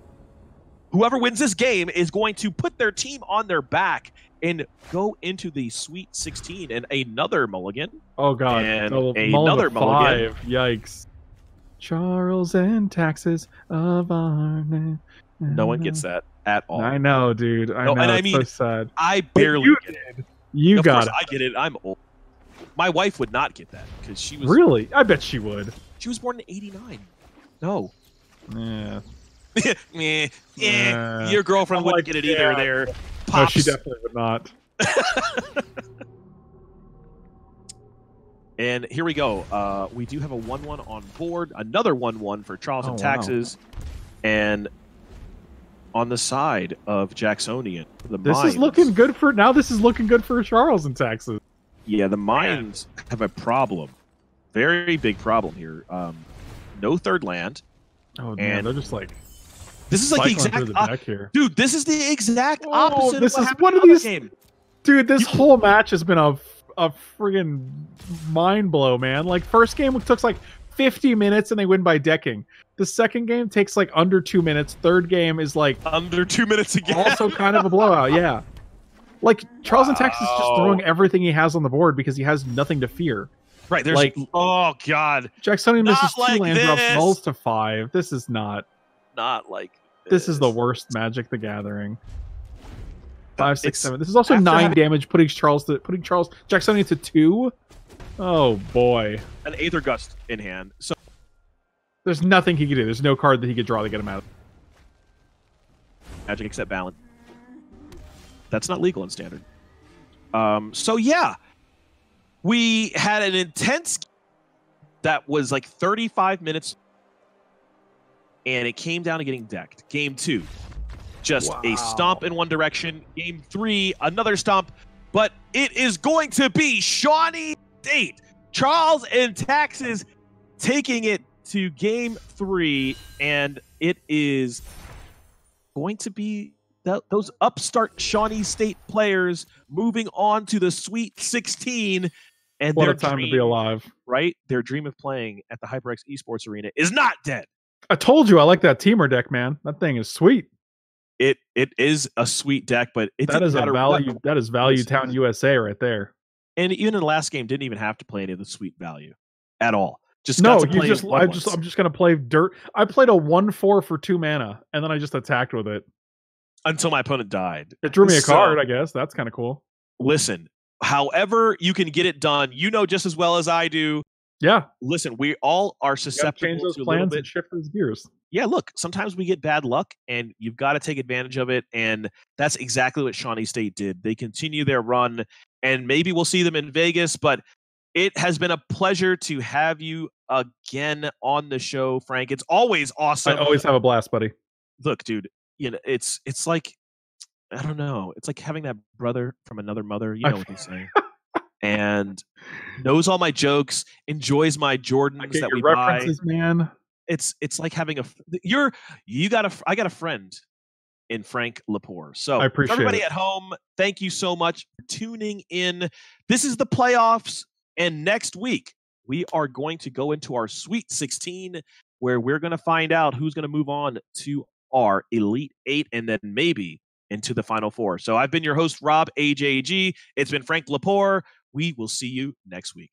whoever wins this game is going to put their team on their back and go into the Sweet 16 and another mulligan. Oh god, and another mulligan. 5. Yikes! Charles and taxes of our name. No one gets that at all. I know, dude. I know. And I it's mean, so sad. I barely you get it. did. You Of got course it. I get it. I'm old. My wife would not get that because she was Really? I bet she would. She was born in '89. No. Yeah. Your girlfriend wouldn't get it either. There, No, Pops. she definitely would not. And here we go. We do have a 1-1 on board. Another 1-1 for Charles and Taxes. And on the side of Jacksonian, the This Mines. is looking good for now. This is looking good for Charles and Taxes. Yeah, the Mines have a problem. Very big problem here. No third land. Oh man, And they're just like this is like the cycling exact through the deck here. dude. This is the exact Oh, opposite. this of what is happened one in of the other these- game. Dude, this whole match has been a friggin' mind blow, man. Like first game took like 50 minutes and they win by decking. The second game takes like under 2 minutes. Third game is like Under 2 minutes again. also kind of a blowout. Yeah, like Charles and Texas is just throwing everything he has on the board because he has nothing to fear. Right, there's like- oh god, Jacksonian Not misses 2 like land drops, this. nulls to 5. This is not. not like This is the worst Magic the Gathering. 5, 6, It's- 7. This is also after 9 having- damage, putting Jacksonian to 2. Oh boy, an Aether Gust in hand. So there's nothing he could do. There's no card that he could draw to get him out. Magic except balance. That's not legal in Standard. So yeah, we had an intense that was like 35 minutes, and it came down to getting decked. Game 2, just a stomp in one direction. Game 3, another stomp, but it is going to be Shawnee State, Charles and Taxes taking it to Game 3, and it is going to be those upstart Shawnee State players moving on to the Sweet 16, and What their a time dream, to be alive. right? Their dream of playing at the HyperX Esports Arena is not dead. I told you I like that teamer deck, man. That thing is sweet. It is a sweet deck, but it That didn't is a matter value. what- That is Value Town USA right there. And even in the last game, didn't even have to play any of the sweet value at all. Just No, got to you play just. one I'm once. just gonna play dirt. I played a 1/4 for 2 mana, and then I just attacked with it. Until my opponent died. It drew me a So- card. I guess that's kind of cool. Listen, however you can get it done, you know just as well as I do. Yeah, Listen, we all are you gotta change susceptible those to a little plans bit. and shift those gears. Yeah, look, sometimes we get bad luck, and you've got to take advantage of it. And that's exactly what Shawnee State did. They continue their run, and maybe we'll see them in Vegas. But it has been a pleasure to have you again on the show, Frank. It's always awesome. I always have a blast, buddy. Look, dude, you know it's like I don't know. It's like having that brother from another mother. You know what they say. And knows all my jokes, enjoys my I Jordans get that your we buy. references, man. It's like having I got a friend in Frank Lepore. So I appreciate everybody it. at home, thank you so much for tuning in. This is the playoffs, and next week we are going to go into our Sweet 16, where we're going to find out who's going to move on to our Elite 8 and then maybe into the Final 4. So I've been your host, Rob AJG. It's been Frank Lepore. We will see you next week.